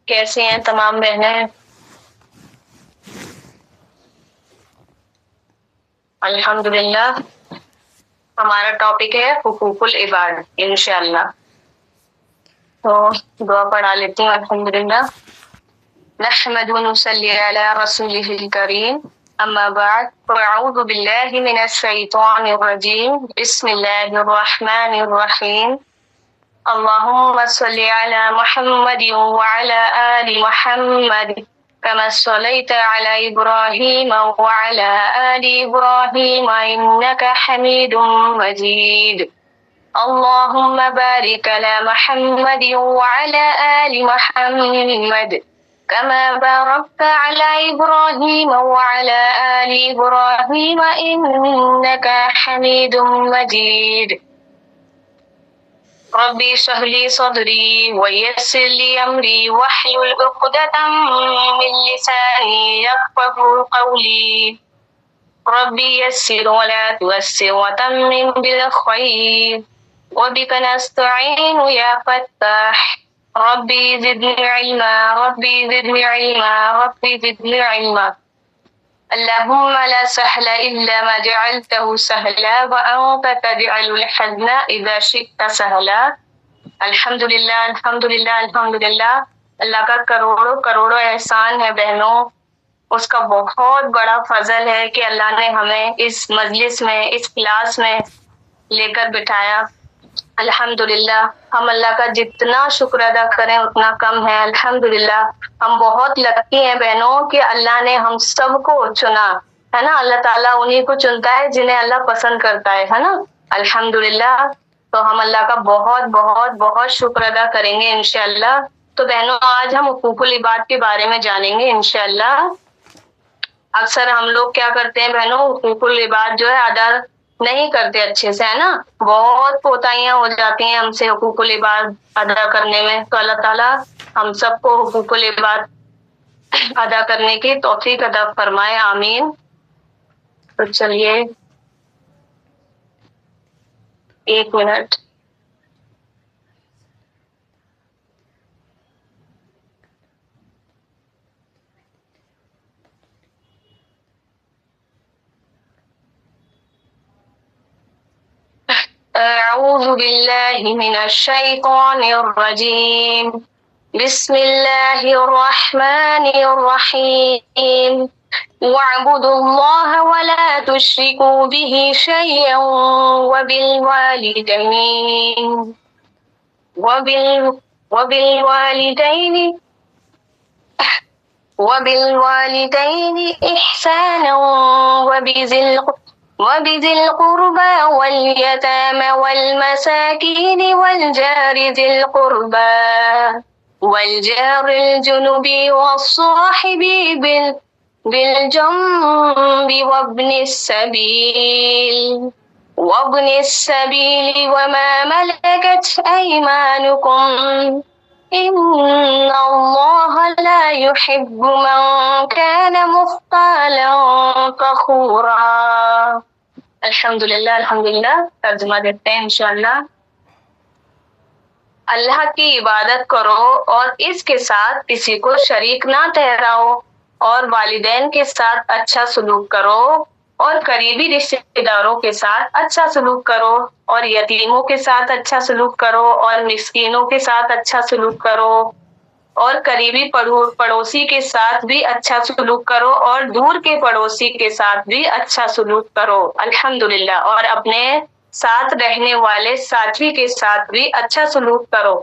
کیسے ہیں تمام بہنیں؟ الحمدللہ ہمارا ٹاپک ہے حقوق العباد انشاءاللہ. تو دعا پڑھا لیتی ہوں. الحمدللہ نحمد و نصلی علی رسولہ الکریم اما بعد فاعوذ باللہ من الشیطان الرجیم بسم اللہ الرحمن الرحیم. اللہم صلی علی محمد وعلی آل محمد كما صليت على إبراهيم وعلى آل إبراهيم إنك حميد مجيد. اللهم بارك على محمد وعلى آل محمد كما باركت على إبراهيم وعلى آل إبراهيم إنك حميد مجيد. ربي اشرح لي صدري ويسر لي أمري واحلل عقدة من لساني يفقهوا قولي. ربي يسر ولا تعسر وتمم بالخير وبك نستعين يا فتاح. ربي زدني علما ربي زدني علما ربي زدني علما. اللهم لا سهل إلا ما جعلته سهلا وأنت تجعل الحزن إذا شئت سهلا. الحمدللہ الحمدللہ الحمدللہ. اللہ کا کروڑوں کروڑوں احسان ہے بہنوں. اس کا بہت بڑا فضل ہے کہ اللہ نے ہمیں اس مجلس میں اس کلاس میں لے کر بٹھایا. الحمدللہ ہم اللہ کا جتنا شکر ادا کریں اتنا کم ہے. الحمدللہ ہم بہت لکی ہیں بہنوں کہ اللہ نے ہم سب کو چنا ہے نا. اللہ تعالیٰ انہی کو چنتا ہے جنہیں اللہ پسند کرتا ہے نا. الحمدللہ تو ہم اللہ کا بہت بہت بہت شکر ادا کریں گے انشاءاللہ. تو بہنوں آج ہم حقوق العباد کے بارے میں جانیں گے انشاءاللہ. اکثر ہم لوگ کیا کرتے ہیں بہنوں، حقوق العباد جو ہے ادا نہیں کرتے اچھے سے ہے نا. بہت کوتاہیاں ہو جاتی ہیں ہم سے حقوق العباد ادا کرنے میں. تو اللہ تعالیٰ ہم سب کو حقوق العباد ادا کرنے کی توفیق عطا فرمائے. آمین. تو چلیے ایک منٹ. اعوذ باللہ من الشیطان الرجیم بسم اللہ الرحمن الرحیم. واعبدوا اللہ ولا تشرکوا به شیئا وبالوالدین احسانا وبذي القربى واليتامى والمساكين والجار ذي القربى والجار الجنب والصاحب بالجنب وابن السبيل وما ملكت أيمانكم إن الله لا يحب من كان مختالا فخورا. الحمدللہ الحمدللہ. ترجمہ دیتے ہیں انشاءاللہ. اللہ کی عبادت کرو اور اس کے ساتھ کسی کو شریک نہ ٹھہراؤ، اور والدین کے ساتھ اچھا سلوک کرو، اور قریبی رشتہ داروں کے ساتھ اچھا سلوک کرو، اور یتیموں کے ساتھ اچھا سلوک کرو، اور مسکینوں کے ساتھ اچھا سلوک کرو، اور قریبی پڑوسی کے ساتھ بھی اچھا سلوک کرو، اور دور کے پڑوسی کے ساتھ بھی اچھا سلوک کرو. الحمدللہ. اور اپنے ساتھ رہنے والے ساتھی کے ساتھ بھی اچھا سلوک کرو،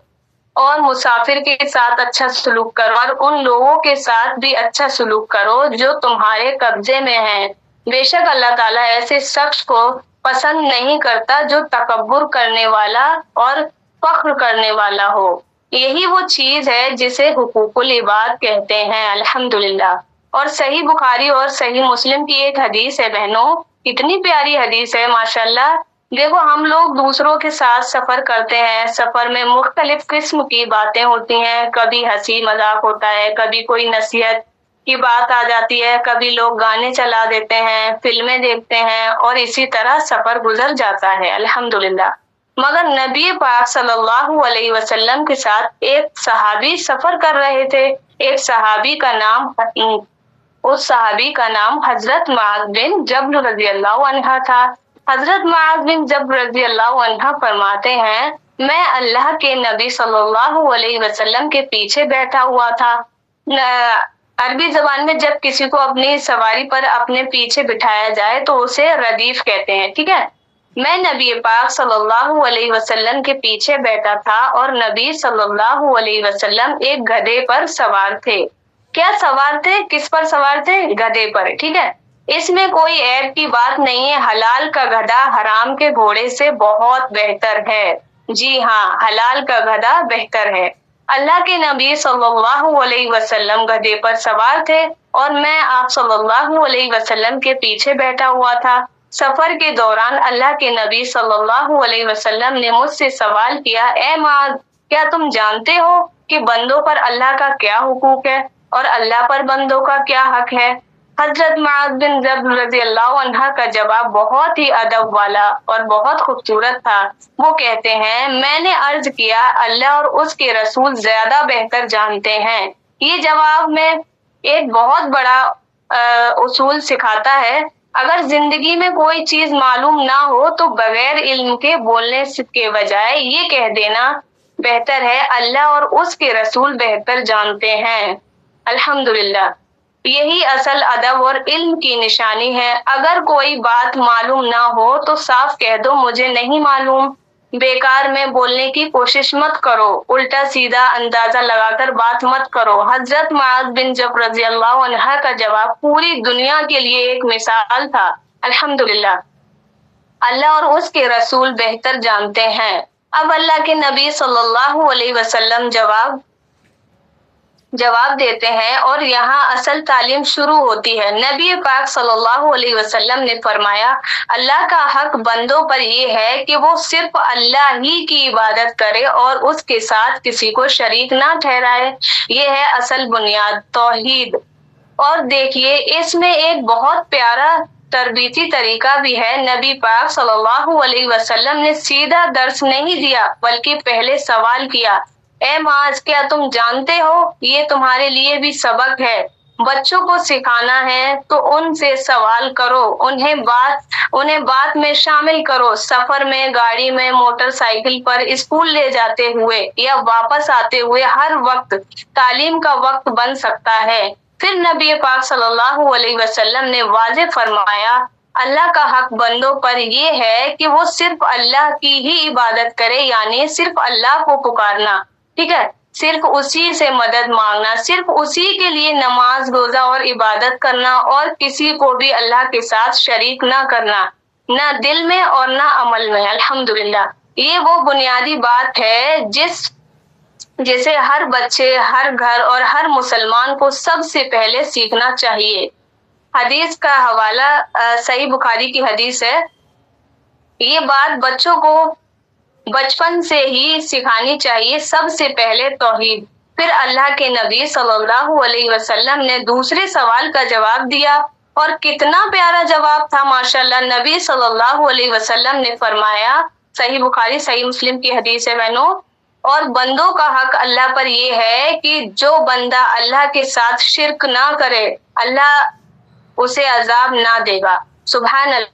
اور مسافر کے ساتھ اچھا سلوک کرو، اور ان لوگوں کے ساتھ بھی اچھا سلوک کرو جو تمہارے قبضے میں ہیں. بے شک اللہ تعالیٰ ایسے شخص کو پسند نہیں کرتا جو تکبر کرنے والا اور فخر کرنے والا ہو. یہی وہ چیز ہے جسے حقوق العباد کہتے ہیں. الحمدللہ. اور صحیح بخاری اور صحیح مسلم کی ایک حدیث ہے بہنوں. اتنی پیاری حدیث ہے ماشاءاللہ. دیکھو ہم لوگ دوسروں کے ساتھ سفر کرتے ہیں، سفر میں مختلف قسم کی باتیں ہوتی ہیں. کبھی ہنسی مذاق ہوتا ہے، کبھی کوئی نصیحت کی بات آ جاتی ہے، کبھی لوگ گانے چلا دیتے ہیں، فلمیں دیکھتے ہیں، اور اسی طرح سفر گزر جاتا ہے. الحمدللہ. مگر نبی پاک صلی اللہ علیہ وسلم کے ساتھ ایک صحابی سفر کر رہے تھے. ایک صحابی کا نام اس صحابی کا نام حضرت معاذ بن جبل رضی اللہ عنہ تھا. حضرت معاذ بن جبل رضی اللہ عنہ فرماتے ہیں میں اللہ کے نبی صلی اللہ علیہ وسلم کے پیچھے بیٹھا ہوا تھا. عربی زبان میں جب کسی کو اپنی سواری پر اپنے پیچھے بٹھایا جائے تو اسے ردیف کہتے ہیں. ٹھیک ہے. میں نبی پاک صلی اللہ علیہ وسلم کے پیچھے بیٹھا تھا اور نبی صلی اللہ علیہ وسلم ایک گدھے پر سوار تھے. کیا سوار تھے؟ کس پر سوار تھے؟ گدھے پر. ٹھیک ہے. اس میں کوئی عیب کی بات نہیں ہے. حلال کا گدھا حرام کے گھوڑے سے بہت بہتر ہے. جی ہاں، حلال کا گدھا بہتر ہے. اللہ کے نبی صلی اللہ علیہ وسلم گدھے پر سوار تھے اور میں آپ صلی اللہ علیہ وسلم کے پیچھے بیٹھا ہوا تھا. سفر کے دوران اللہ کے نبی صلی اللہ علیہ وسلم نے مجھ سے سوال کیا اے معاذ، کیا تم جانتے ہو کہ بندوں پر اللہ کا کیا حقوق ہے اور اللہ پر بندوں کا کیا حق ہے؟ حضرت معاذ بن جبل رضی اللہ عنہ کا جواب بہت ہی ادب والا اور بہت خوبصورت تھا. وہ کہتے ہیں میں نے عرض کیا اللہ اور اس کے رسول زیادہ بہتر جانتے ہیں. یہ جواب میں ایک بہت بڑا اصول سکھاتا ہے. اگر زندگی میں کوئی چیز معلوم نہ ہو تو بغیر علم کے بولنے کے بجائے یہ کہہ دینا بہتر ہے اللہ اور اس کے رسول بہتر جانتے ہیں. الحمدللہ، یہی اصل ادب اور علم کی نشانی ہے. اگر کوئی بات معلوم نہ ہو تو صاف کہہ دو مجھے نہیں معلوم. بیکار میں بولنے کی کوشش مت کرو، الٹا سیدھا اندازہ لگا کر بات مت کرو. حضرت معاذ بن جبل رضی اللہ عنہ کا جواب پوری دنیا کے لیے ایک مثال تھا. الحمدللہ، اللہ اور اس کے رسول بہتر جانتے ہیں. اب اللہ کے نبی صلی اللہ علیہ وسلم جواب دیتے ہیں اور یہاں اصل تعلیم شروع ہوتی ہے. نبی پاک صلی اللہ علیہ وسلم نے فرمایا اللہ کا حق بندوں پر یہ ہے کہ وہ صرف اللہ ہی کی عبادت کرے اور اس کے ساتھ کسی کو شریک نہ ٹھہرائے. یہ ہے اصل بنیاد، توحید. اور دیکھیے اس میں ایک بہت پیارا تربیتی طریقہ بھی ہے. نبی پاک صلی اللہ علیہ وسلم نے سیدھا درس نہیں دیا بلکہ پہلے سوال کیا اے معاذ، کیا تم جانتے ہو؟ یہ تمہارے لیے بھی سبق ہے. بچوں کو سکھانا ہے تو ان سے سوال کرو، انہیں بات میں شامل کرو. سفر میں، گاڑی میں، موٹر سائیکل پر، اسکول لے جاتے ہوئے یا واپس آتے ہوئے ہر وقت تعلیم کا وقت بن سکتا ہے. پھر نبی پاک صلی اللہ علیہ وسلم نے واضح فرمایا اللہ کا حق بندوں پر یہ ہے کہ وہ صرف اللہ کی ہی عبادت کرے، یعنی صرف اللہ کو پکارنا. ٹھیک ہے. صرف اسی سے مدد مانگنا، صرف اسی کے لیے نماز، روزہ اور عبادت کرنا اور کسی کو بھی اللہ کے ساتھ شریک نہ کرنا، نہ دل میں اور نہ عمل میں. الحمدللہ، یہ وہ بنیادی بات ہے جسے ہر بچے، ہر گھر اور ہر مسلمان کو سب سے پہلے سیکھنا چاہیے. حدیث کا حوالہ صحیح بخاری کی حدیث ہے. یہ بات بچوں کو بچپن سے ہی سکھانی چاہیے. سب سے پہلے توحید. پھر اللہ کے نبی صلی اللہ علیہ وسلم نے دوسرے سوال کا جواب دیا اور کتنا پیارا جواب تھا ماشاءاللہ. نبی صلی اللہ علیہ وسلم نے فرمایا، صحیح بخاری صحیح مسلم کی حدیث ہے بہنوں، اور بندوں کا حق اللہ پر یہ ہے کہ جو بندہ اللہ کے ساتھ شرک نہ کرے اللہ اسے عذاب نہ دے گا. سبحان اللہ،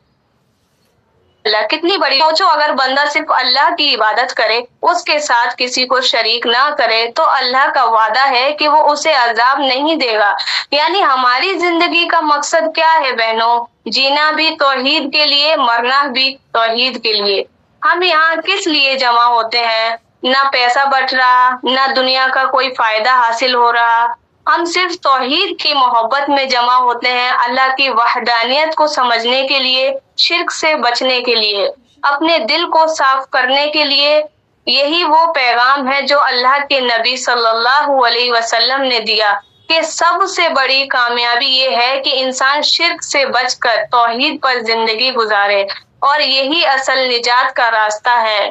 کتنی بڑی. سوچو اگر بندہ صرف اللہ کی عبادت کرے، اس کے ساتھ کسی کو شریک نہ کرے تو اللہ کا وعدہ ہے کہ وہ اسے عذاب نہیں دے گا. یعنی ہماری زندگی کا مقصد کیا ہے بہنوں؟ جینا بھی توحید کے لیے، مرنا بھی توحید کے لیے. ہم یہاں کس لیے جمع ہوتے ہیں؟ نہ پیسہ بٹ رہا، نہ دنیا کا کوئی فائدہ حاصل ہو رہا. ہم صرف توحید کی محبت میں جمع ہوتے ہیں، اللہ کی وحدانیت کو سمجھنے کے لیے، شرک سے بچنے کے لیے، اپنے دل کو صاف کرنے کے لیے. یہی وہ پیغام ہے جو اللہ کے نبی صلی اللہ علیہ وسلم نے دیا کہ سب سے بڑی کامیابی یہ ہے کہ انسان شرک سے بچ کر توحید پر زندگی گزارے، اور یہی اصل نجات کا راستہ ہے.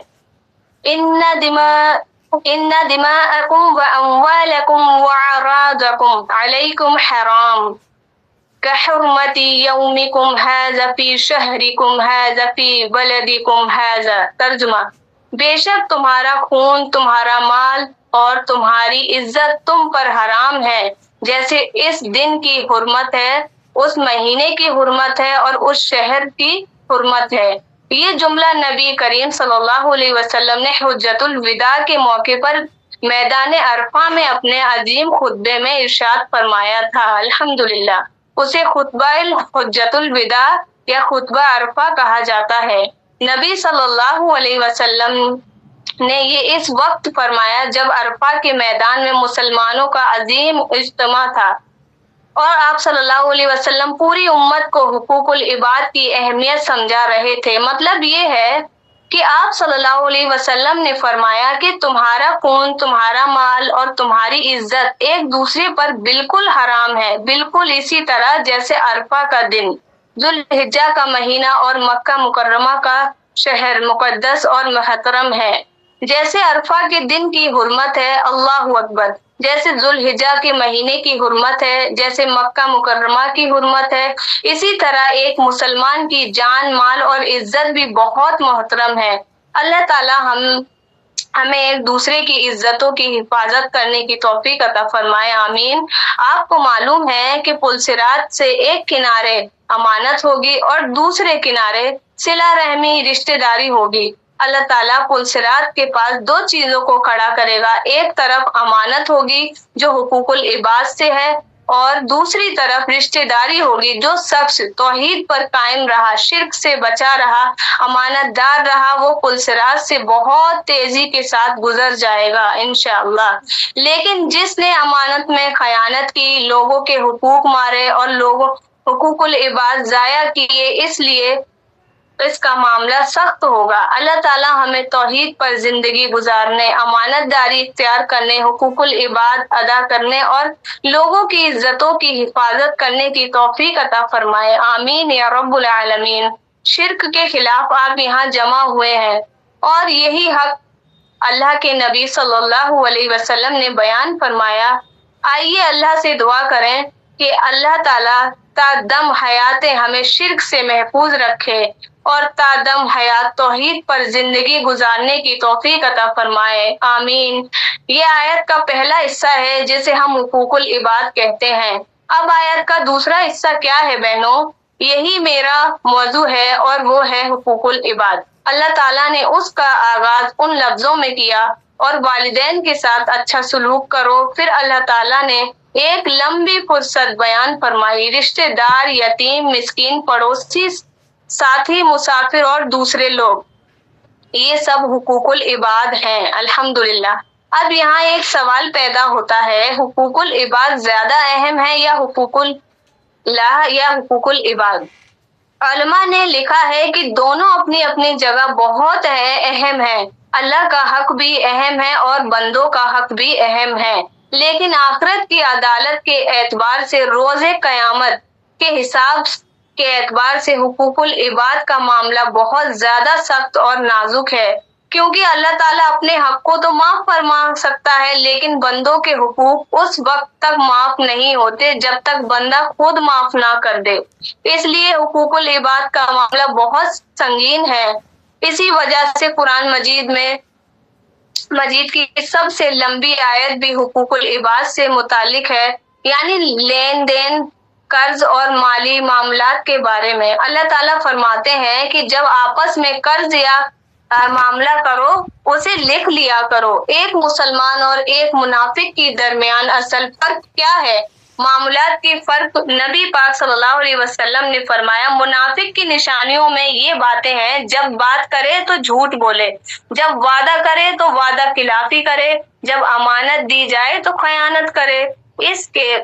ان دماءکم واموالکم واعراضکم علیکم حرام كحرمة يومكم هذا في شهركم هذا في بلدكم هذا. ترجمہ: بے شک تمہارا خون، تمہارا مال اور تمہاری عزت تم پر حرام ہے، جیسے اس دن کی حرمت ہے، اس مہینے کی حرمت ہے اور اس شہر کی حرمت ہے۔ یہ جملہ نبی کریم صلی اللہ علیہ وسلم نے حجۃ الوداع کے موقع پر میدان عرفہ میں اپنے عظیم خطبے میں ارشاد فرمایا تھا۔ الحمدللہ، اسے خطبہ حجۃ الوداع یا خطبہ عرفہ کہا جاتا ہے۔ نبی صلی اللہ علیہ وسلم نے یہ اس وقت فرمایا جب عرفہ کے میدان میں مسلمانوں کا عظیم اجتماع تھا اور آپ صلی اللہ علیہ وسلم پوری امت کو حقوق العباد کی اہمیت سمجھا رہے تھے۔ مطلب یہ ہے کہ آپ صلی اللہ علیہ وسلم نے فرمایا کہ تمہارا خون، تمہارا مال اور تمہاری عزت ایک دوسرے پر بالکل حرام ہے، بالکل اسی طرح جیسے عرفہ کا دن، ذوالحجہ کا مہینہ اور مکہ مکرمہ کا شہر مقدس اور محترم ہے۔ جیسے عرفہ کے دن کی حرمت ہے، اللہ اکبر، جیسے ذوالحجہ کے مہینے کی حرمت ہے، جیسے مکہ مکرمہ کی حرمت ہے، اسی طرح ایک مسلمان کی جان، مال اور عزت بھی بہت محترم ہے۔ اللہ تعالی ہمیں ایک دوسرے کی عزتوں کی حفاظت کرنے کی توفیق عطا فرمائے، آمین۔ آپ کو معلوم ہے کہ پل صراط سے ایک کنارے امانت ہوگی اور دوسرے کنارے صلہ رحمی، رشتہ داری ہوگی۔ اللہ تعالیٰ پل صراط کے پاس دو چیزوں کو کھڑا کرے گا، ایک طرف امانت ہوگی جو حقوق العباد سے ہے اور دوسری طرف رشتہ داری ہوگی۔ جو شخص توحید پر قائم رہا، شرک سے بچا رہا، امانت دار رہا، وہ پل صراط سے بہت تیزی کے ساتھ گزر جائے گا انشاءاللہ۔ لیکن جس نے امانت میں خیانت کی، لوگوں کے حقوق مارے اور حقوق العباد ضائع کیے، اس لیے اس کا معاملہ سخت ہوگا۔ اللہ تعالیٰ ہمیں توحید پر زندگی گزارنے، امانت داری اختیار کرنے، حقوق العباد ادا کرنے اور لوگوں کی عزتوں کی حفاظت کرنے کی توفیق عطا فرمائے، آمین یا رب العالمین۔ شرک کے خلاف آپ یہاں جمع ہوئے ہیں اور یہی حق اللہ کے نبی صلی اللہ علیہ وسلم نے بیان فرمایا۔ آئیے اللہ سے دعا کریں کہ اللہ تعالیٰ تا دم حیات ہمیں شرک سے محفوظ رکھے اور تا دم حیات توحید پر زندگی گزارنے کی توفیق عطا فرمائے، آمین۔ یہ آیت کا پہلا حصہ ہے جسے ہم حقوق العباد کہتے ہیں۔ اب آیت کا دوسرا حصہ کیا ہے بہنوں؟ یہی میرا موضوع ہے اور وہ ہے حقوق العباد۔ اللہ تعالیٰ نے اس کا آغاز ان لفظوں میں کیا، اور والدین کے ساتھ اچھا سلوک کرو۔ پھر اللہ تعالیٰ نے ایک لمبی فہرست بیان فرمائی، رشتہ دار، یتیم، مسکین، پڑوسی، ساتھی، مسافر اور دوسرے لوگ، یہ سب حقوق العباد ہیں، الحمدللہ۔ اب یہاں ایک سوال پیدا ہوتا ہے، حقوق العباد زیادہ اہم ہے یا حقوق اللہ یا حقوق العباد؟ علماء نے لکھا ہے کہ دونوں اپنی اپنی جگہ بہت اہم ہیں۔ اللہ کا حق بھی اہم ہے اور بندوں کا حق بھی اہم ہے، لیکن آخرت کی عدالت کے اعتبار سے، روز قیامت کے حساب کے اعتبار سے حقوق العباد کا معاملہ بہت زیادہ سخت اور نازک ہے، کیونکہ اللہ تعالیٰ اپنے حق کو تو معاف فرما سکتا ہے، لیکن بندوں کے حقوق اس وقت تک معاف نہیں ہوتے جب تک بندہ خود معاف نہ کر دے۔ اس لیے حقوق العباد کا معاملہ بہت سنگین ہے۔ اسی وجہ سے قرآن مجید کی سب سے لمبی آیت بھی حقوق العباد سے متعلق ہے، یعنی لین دین، قرض اور مالی معاملات کے بارے میں۔ اللہ تعالیٰ فرماتے ہیں کہ جب آپس میں قرض یا معاملہ کرو، اسے لکھ لیا کرو۔ ایک مسلمان اور ایک منافق کے درمیان اصل فرق کیا ہے؟ معاملات کی فرق نبی پاک صلی اللہ علیہ وسلم نے فرمایا، منافق کی نشانیوں میں یہ باتیں ہیں، جب بات کرے تو جھوٹ بولے، جب وعدہ کرے تو وعدہ خلافی کرے، جب امانت دی جائے تو خیانت کرے۔ اس کے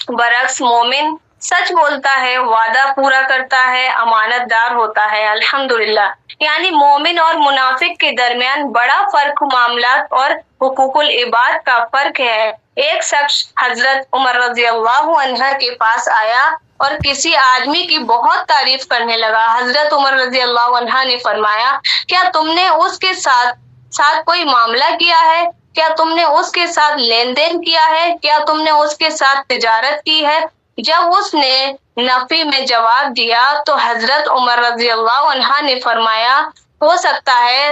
برعکس مومن سچ بولتا ہے، وعدہ پورا کرتا ہے، امانت دار ہوتا ہے، الحمدللہ۔ یعنی مومن اور منافق کے درمیان بڑا فرق معاملات اور حقوق العباد کا فرق ہے۔ ایک شخص حضرت عمر رضی اللہ عنہ کے پاس آیا اور کسی آدمی کی بہت تعریف کرنے لگا۔ حضرت عمر رضی اللہ عنہ نے فرمایا، کیا تم نے اس کے ساتھ کوئی معاملہ کیا ہے؟ کیا تم نے اس کے ساتھ لین دین کیا ہے؟ کیا تم نے اس کے ساتھ تجارت کی ہے؟ جب اس نے نفی میں جواب دیا تو حضرت عمر رضی اللہ عنہ نے فرمایا، ہو سکتا ہے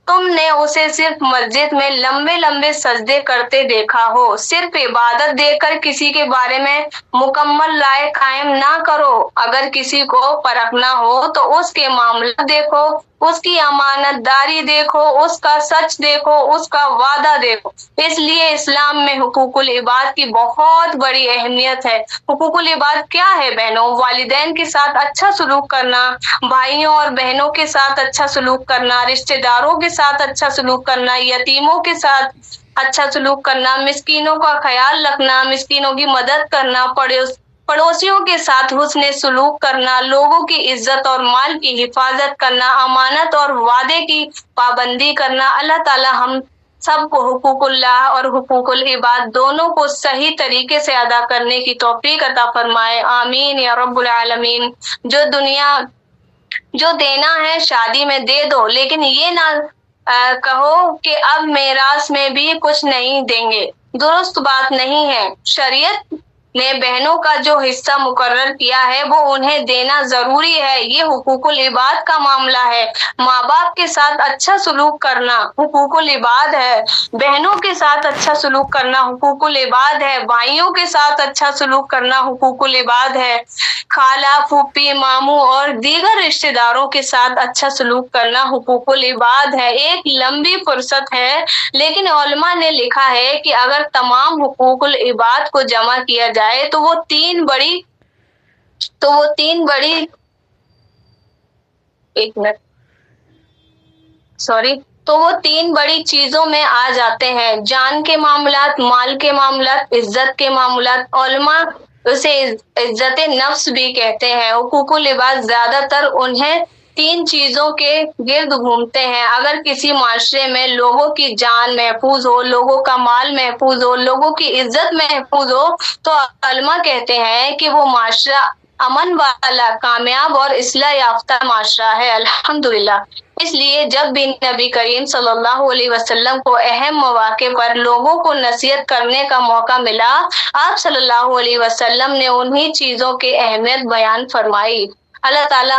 تم نے اسے صرف مسجد میں لمبے لمبے سجدے کرتے دیکھا ہو۔ صرف عبادت دیکھ کر کسی کے بارے میں مکمل رائے قائم نہ کرو۔ اگر کسی کو پرکھنا ہو تو اس کے معاملات دیکھو، اس کی امانت داری دیکھو، اس کا سچ دیکھو، اس کا وعدہ دیکھو۔ اس لیے اسلام میں حقوق العباد کی بہت بڑی اہمیت ہے۔ حقوق العباد کیا ہے بہنوں؟ والدین کے ساتھ اچھا سلوک کرنا، بھائیوں اور بہنوں کے ساتھ اچھا سلوک کرنا، رشتہ داروں کے ساتھ اچھا سلوک کرنا، یتیموں کے ساتھ اچھا سلوک کرنا، مسکینوں کا خیال رکھنا، مسکینوں کی مدد کرنا، پڑوسیوں کے ساتھ حسن سلوک کرنا، لوگوں کی عزت اور مال کی حفاظت کرنا، امانت اور وعدے کی پابندی کرنا۔ اللہ تعالی ہم سب کو حقوق اللہ اور حقوق العباد دونوں کو صحیح طریقے سے ادا کرنے کی توفیق عطا فرمائے، آمین یا رب العالمین۔ جو دینا ہے شادی میں دے دو، لیکن یہ نہ کہو کہ اب میراث میں بھی کچھ نہیں دیں گے، درست بات نہیں ہے۔ شریعت نے بہنوں کا جو حصہ مقرر کیا ہے وہ انہیں دینا ضروری ہے، یہ حقوق العباد کا معاملہ ہے۔ ماں باپ کے ساتھ اچھا سلوک کرنا حقوق العباد ہے، بہنوں کے ساتھ اچھا سلوک کرنا حقوق العباد ہے، بھائیوں کے ساتھ اچھا سلوک کرنا حقوق العباد ہے، خالہ، پھوپھی، ماموں اور دیگر رشتہ داروں کے ساتھ اچھا سلوک کرنا حقوق العباد ہے۔ ایک لمبی فہرست ہے، لیکن علماء نے لکھا ہے کہ اگر تمام حقوق العباد کو جمع کیا جائے تو وہ تین بڑی چیزوں میں آ جاتے ہیں: جان کے معاملات، مال کے معاملات، عزت کے معاملات۔ علماء اسے عزت نفس بھی کہتے ہیں۔ حقوق العباد زیادہ تر انہیں تین چیزوں کے گرد گھومتے ہیں۔ اگر کسی معاشرے میں لوگوں کی جان محفوظ ہو، لوگوں کا مال محفوظ ہو، لوگوں کی عزت محفوظ ہو، تو علماء کہتے ہیں کہ وہ معاشرہ امن والا، کامیاب اور اصلاح یافتہ معاشرہ ہے۔ الحمدللہ۔ اس لیے جب بھی نبی کریم صلی اللہ علیہ وسلم کو اہم مواقع پر لوگوں کو نصیحت کرنے کا موقع ملا، آپ صلی اللہ علیہ وسلم نے انہی چیزوں کی اہمیت بیان فرمائی۔ اللہ تعالی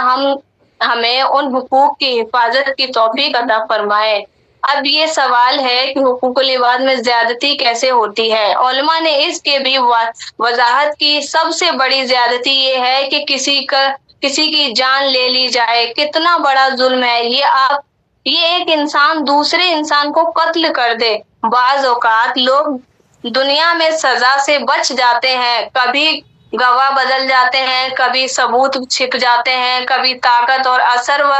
ہمیں ان حقوق کی حفاظت کی توفیق عطا فرمائے۔ اب یہ سوال ہے کہ حقوق العباد میں زیادتی کیسے ہوتی ہے؟ علماء نے اس کے بھی وضاحت کی۔ سب سے بڑی زیادتی یہ ہے کہ کسی کی جان لے لی جائے۔ کتنا بڑا ظلم ہے یہ ایک انسان دوسرے انسان کو قتل کر دے۔ بعض اوقات لوگ دنیا میں سزا سے بچ جاتے ہیں، کبھی گواہ بدل جاتے ہیں، کبھی ثبوت چھپ جاتے ہیں، کبھی طاقت اور اثر و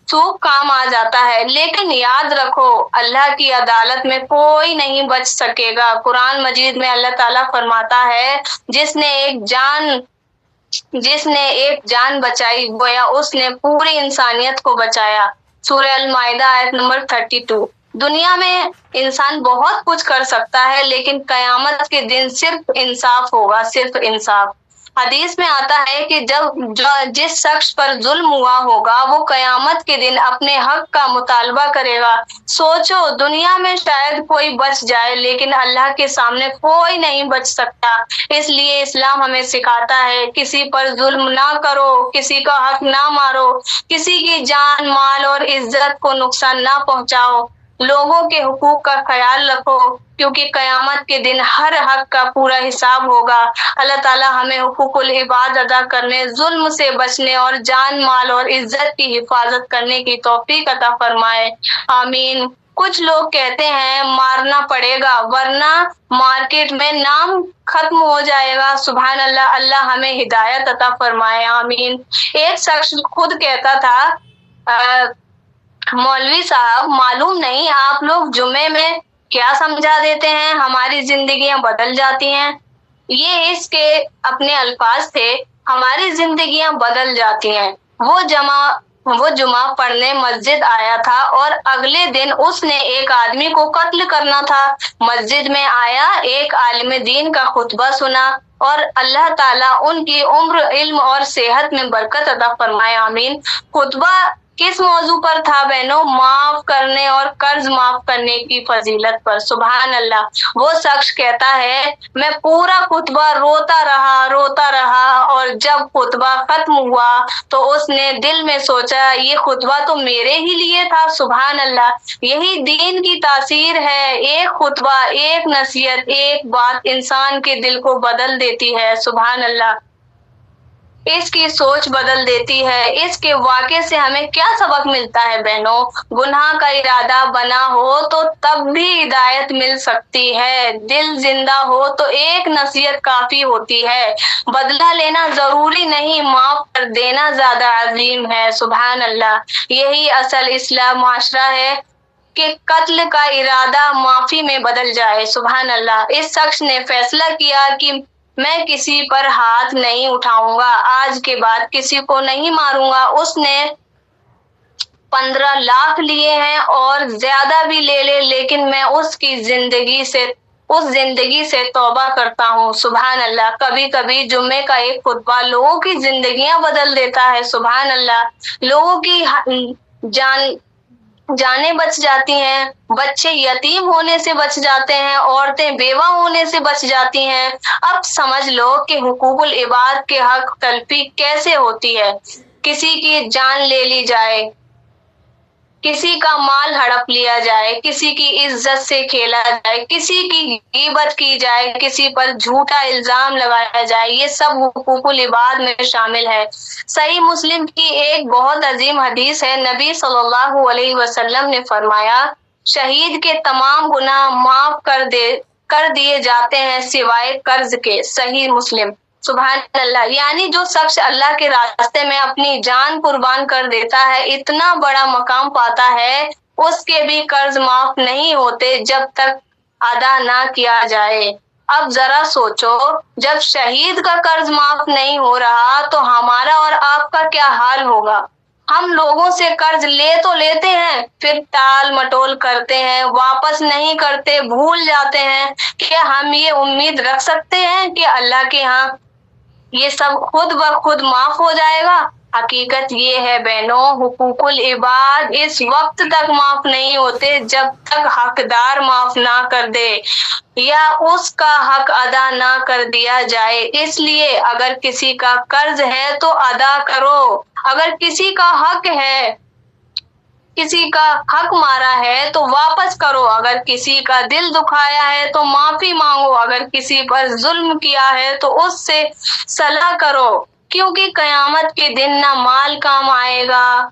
سوگ کام آ جاتا ہے، لیکن یاد رکھو اللہ کی عدالت میں کوئی نہیں بچ سکے گا۔ قرآن مجید میں اللہ تعالیٰ فرماتا ہے، جس نے ایک جان بچائی گویا اس نے پوری انسانیت کو بچایا۔ سورہ المائدہ آیت نمبر 32۔ دنیا میں انسان بہت کچھ کر سکتا ہے، لیکن قیامت کے دن صرف انصاف ہوگا، صرف انصاف۔ حدیث میں آتا ہے کہ جس شخص پر ظلم ہوا ہوگا وہ قیامت کے دن اپنے حق کا مطالبہ کرے گا۔ سوچو، دنیا میں شاید کوئی بچ جائے، لیکن اللہ کے سامنے کوئی نہیں بچ سکتا۔ اس لیے اسلام ہمیں سکھاتا ہے، کسی پر ظلم نہ کرو، کسی کا حق نہ مارو، کسی کی جان، مال اور عزت کو نقصان نہ پہنچاؤ، لوگوں کے حقوق کا خیال رکھو، کیونکہ قیامت کے دن ہر حق کا پورا حساب ہوگا۔ اللہ تعالی ہمیں حقوق العباد ادا کرنے، ظلم سے بچنے اور جان، مال اور عزت کی حفاظت کرنے کی توفیق عطا فرمائے، آمین۔ کچھ لوگ کہتے ہیں مارنا پڑے گا ورنہ مارکیٹ میں نام ختم ہو جائے گا۔ سبحان اللہ، اللہ ہمیں ہدایت عطا فرمائے، آمین۔ ایک شخص خود کہتا تھا، مولوی صاحب معلوم نہیں آپ لوگ جمعے میں کیا سمجھا دیتے ہیں، ہماری زندگیاں بدل جاتی ہیں۔ یہ اس کے اپنے الفاظ تھے، ہماری زندگیاں بدل جاتی ہیں۔ وہ جمعہ پڑھنے مسجد آیا تھا اور اگلے دن اس نے ایک آدمی کو قتل کرنا تھا۔ مسجد میں آیا، ایک عالم دین کا خطبہ سنا اور اللہ تعالیٰ ان کی عمر، علم اور صحت میں برکت عطا فرمائے، آمین۔ خطبہ کس موضوع پر تھا بہنوں؟ معاف کرنے اور قرض معاف کرنے کی فضیلت پر۔ سبحان اللہ۔ وہ شخص کہتا ہے میں پورا خطبہ روتا رہا اور جب خطبہ ختم ہوا تو اس نے دل میں سوچا یہ خطبہ تو میرے ہی لیے تھا۔ سبحان اللہ۔ یہی دین کی تاثیر ہے۔ ایک خطبہ، ایک نصیحت، ایک بات انسان کے دل کو بدل دیتی ہے۔ سبحان اللہ۔ اس کی سوچ بدل دیتی ہے۔ اس کے واقعے سے ہمیں کیا سبق ملتا ہے بہنوں؟ گناہ کا ارادہ بنا ہو تو تب بھی ہدایت مل سکتی ہے۔ دل زندہ ہو تو ایک نصیحت کافی ہوتی ہے۔ بدلہ لینا ضروری نہیں، معاف کر دینا زیادہ عظیم ہے۔ سبحان اللہ۔ یہی اصل اصلاح معاشرہ ہے کہ قتل کا ارادہ معافی میں بدل جائے۔ سبحان اللہ۔ اس شخص نے فیصلہ کیا کہ میں کسی پر ہاتھ نہیں اٹھاؤں گا، آج کے بعد کسی کو نہیں ماروں گا۔ اس نے 15 لاکھ لیے ہیں اور زیادہ بھی لے لے، لیکن میں اس زندگی سے توبہ کرتا ہوں۔ سبحان اللہ۔ کبھی کبھی جمعے کا ایک خطبہ لوگوں کی زندگیاں بدل دیتا ہے۔ سبحان اللہ۔ لوگوں کی جانیں بچ جاتی ہیں، بچے یتیم ہونے سے بچ جاتے ہیں، عورتیں بیوہ ہونے سے بچ جاتی ہیں۔ اب سمجھ لو کہ حقوق العباد کے حق تلفی کیسے ہوتی ہے۔ کسی کی جان لے لی جائے، کسی کا مال ہڑپ لیا جائے، کسی کی عزت سے کھیلا جائے، کسی کی غیبت کی جائے، کسی پر جھوٹا الزام لگایا جائے، یہ سب حقوق العباد میں شامل ہے۔ صحیح مسلم کی ایک بہت عظیم حدیث ہے، نبی صلی اللہ علیہ وسلم نے فرمایا شہید کے تمام گناہ معاف کر دیے جاتے ہیں سوائے قرض کے۔ صحیح مسلم۔ سبحان اللہ۔ یعنی جو شخص اللہ کے راستے میں اپنی جان قربان کر دیتا ہے اتنا بڑا مقام پاتا ہے، اس کے بھی قرض معاف نہیں ہوتے جب تک ادا نہ کیا جائے۔ اب ذرا سوچو، جب شہید کا قرض معاف نہیں ہو رہا تو ہمارا اور آپ کا کیا حال ہوگا؟ ہم لوگوں سے قرض لے تو لیتے ہیں، پھر ٹال مٹول کرتے ہیں، واپس نہیں کرتے، بھول جاتے ہیں۔ کیا ہم یہ امید رکھ سکتے ہیں کہ اللہ کے ہاں یہ سب خود بخود معاف ہو جائے گا؟ حقیقت یہ ہے بہنوں، حقوق العباد اس وقت تک معاف نہیں ہوتے جب تک حقدار معاف نہ کر دے یا اس کا حق ادا نہ کر دیا جائے۔ اس لیے اگر کسی کا قرض ہے تو ادا کرو، اگر کسی کا حق مارا ہے تو واپس کرو، اگر کسی کا دل دکھایا ہے تو معافی مانگو، اگر کسی پر ظلم کیا ہے تو اس سے صلح کرو، کیونکہ قیامت کے دن نہ مال کام آئے گا،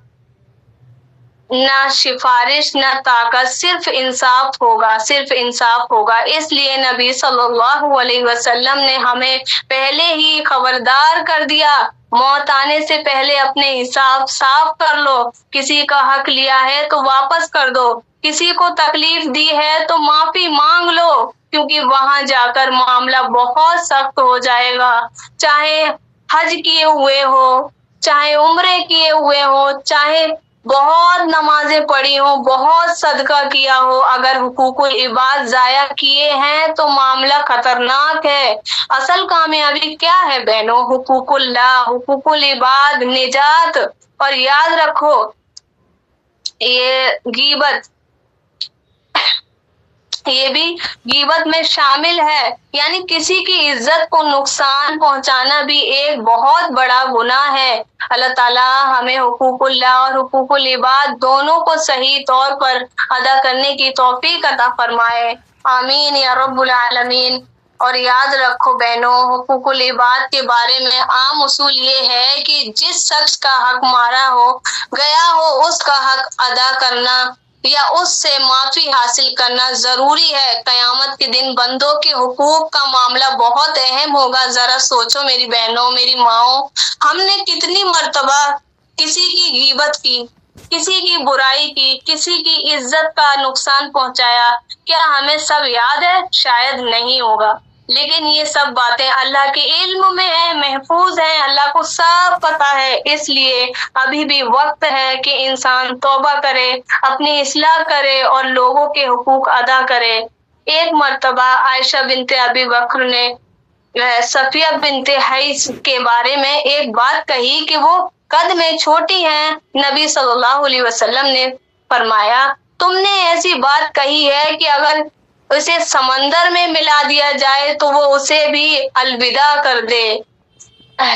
نہ سفارش، نہ طاقت، صرف انصاف ہوگا۔ اس لیے نبی صلی اللہ علیہ وسلم نے ہمیں پہلے ہی خبردار کر دیا، موت آنے سے پہلے اپنے حساب صاف کر لو، کسی کا حق لیا ہے تو واپس کر دو، کسی کو تکلیف دی ہے تو معافی مانگ لو، کیونکہ وہاں جا کر معاملہ بہت سخت ہو جائے گا۔ چاہے حج کیے ہوئے ہو، چاہے عمرے کیے ہوئے ہو، چاہے بہت نمازیں پڑھی ہوں، بہت صدقہ کیا ہو، اگر حقوق العباد ضائع کیے ہیں تو معاملہ خطرناک ہے۔ اصل کامیابی کیا ہے بہنوں؟ حقوق اللہ، حقوق العباد، نجات۔ اور یاد رکھو یہ بھی غیبت میں شامل ہے، یعنی کسی کی عزت کو نقصان پہنچانا بھی ایک بہت بڑا گناہ ہے۔ اللہ تعالیٰ ہمیں حقوق اللہ اور حقوق العباد دونوں کو صحیح طور پر ادا کرنے کی توفیق عطا فرمائے۔ آمین یا رب العالمین۔ اور یاد رکھو بہنوں، حقوق العباد کے بارے میں عام اصول یہ ہے کہ جس شخص کا حق مارا گیا ہو اس کا حق ادا کرنا یا اس سے معافی حاصل کرنا ضروری ہے۔ قیامت کے دن بندوں کے حقوق کا معاملہ بہت اہم ہوگا۔ ذرا سوچو میری بہنوں، میری ماؤں، ہم نے کتنی مرتبہ کسی کی غیبت کی، کسی کی برائی کی، کسی کی عزت کا نقصان پہنچایا؟ کیا ہمیں سب یاد ہے؟ شاید نہیں ہوگا، لیکن یہ سب باتیں اللہ کے علم میں ہیں، محفوظ ہیں، اللہ کو سب پتہ ہے۔ اس لیے ابھی بھی وقت ہے کہ انسان توبہ کرے، اپنی اصلاح کرے اور لوگوں کے حقوق ادا کرے۔ ایک مرتبہ عائشہ بنت ابی بکر نے صفیہ بنت حیی کے بارے میں ایک بات کہی کہ وہ قد میں چھوٹی ہیں۔ نبی صلی اللہ علیہ وسلم نے فرمایا تم نے ایسی بات کہی ہے کہ اگر اسے سمندر میں ملا دیا جائے تو وہ اسے بھی الوداع کر دے۔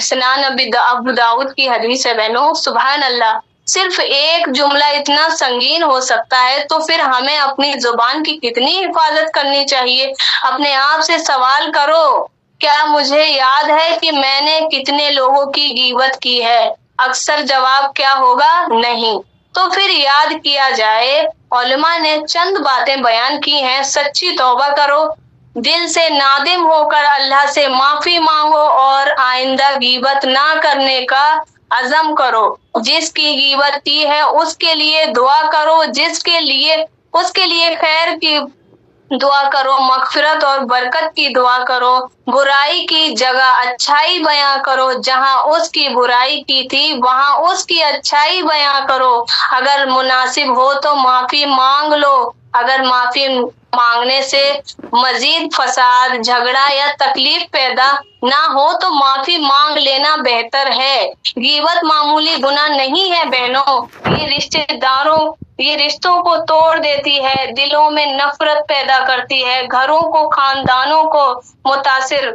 سنن ابو داؤد کی حدیث ہے بہنوں۔ سبحان اللہ، صرف ایک جملہ اتنا سنگین ہو سکتا ہے تو پھر ہمیں اپنی زبان کی کتنی حفاظت کرنی چاہیے۔ اپنے آپ سے سوال کرو، کیا مجھے یاد ہے کہ میں نے کتنے لوگوں کی غیبت کی ہے؟ اکثر جواب کیا ہوگا؟ نہیں۔ تو پھر یاد کیا جائے۔ علماء نے چند باتیں بیان کی ہیں۔ سچی توبہ کرو، دل سے نادم ہو کر اللہ سے معافی مانگو اور آئندہ غیبت نہ کرنے کا عزم کرو۔ جس کی غیبت کی ہے اس کے لیے دعا کرو، اس کے لیے خیر کی دعا کرو، مغفرت اور برکت کی دعا کرو۔ برائی کی جگہ اچھائی بیان کرو، جہاں اس کی برائی کی تھی وہاں اس کی اچھائی بیان کرو۔ اگر مناسب ہو تو معافی مانگ لو۔ اگر معافی مانگنے سے مزید فساد، جھگڑا یا تکلیف پیدا نہ ہو تو معافی مانگ لینا بہتر ہے۔ غیبت معمولی گناہ نہیں ہے بہنوں، یہ رشتوں کو توڑ دیتی ہے، دلوں میں نفرت پیدا کرتی ہے، گھروں کو، خاندانوں کو متاثر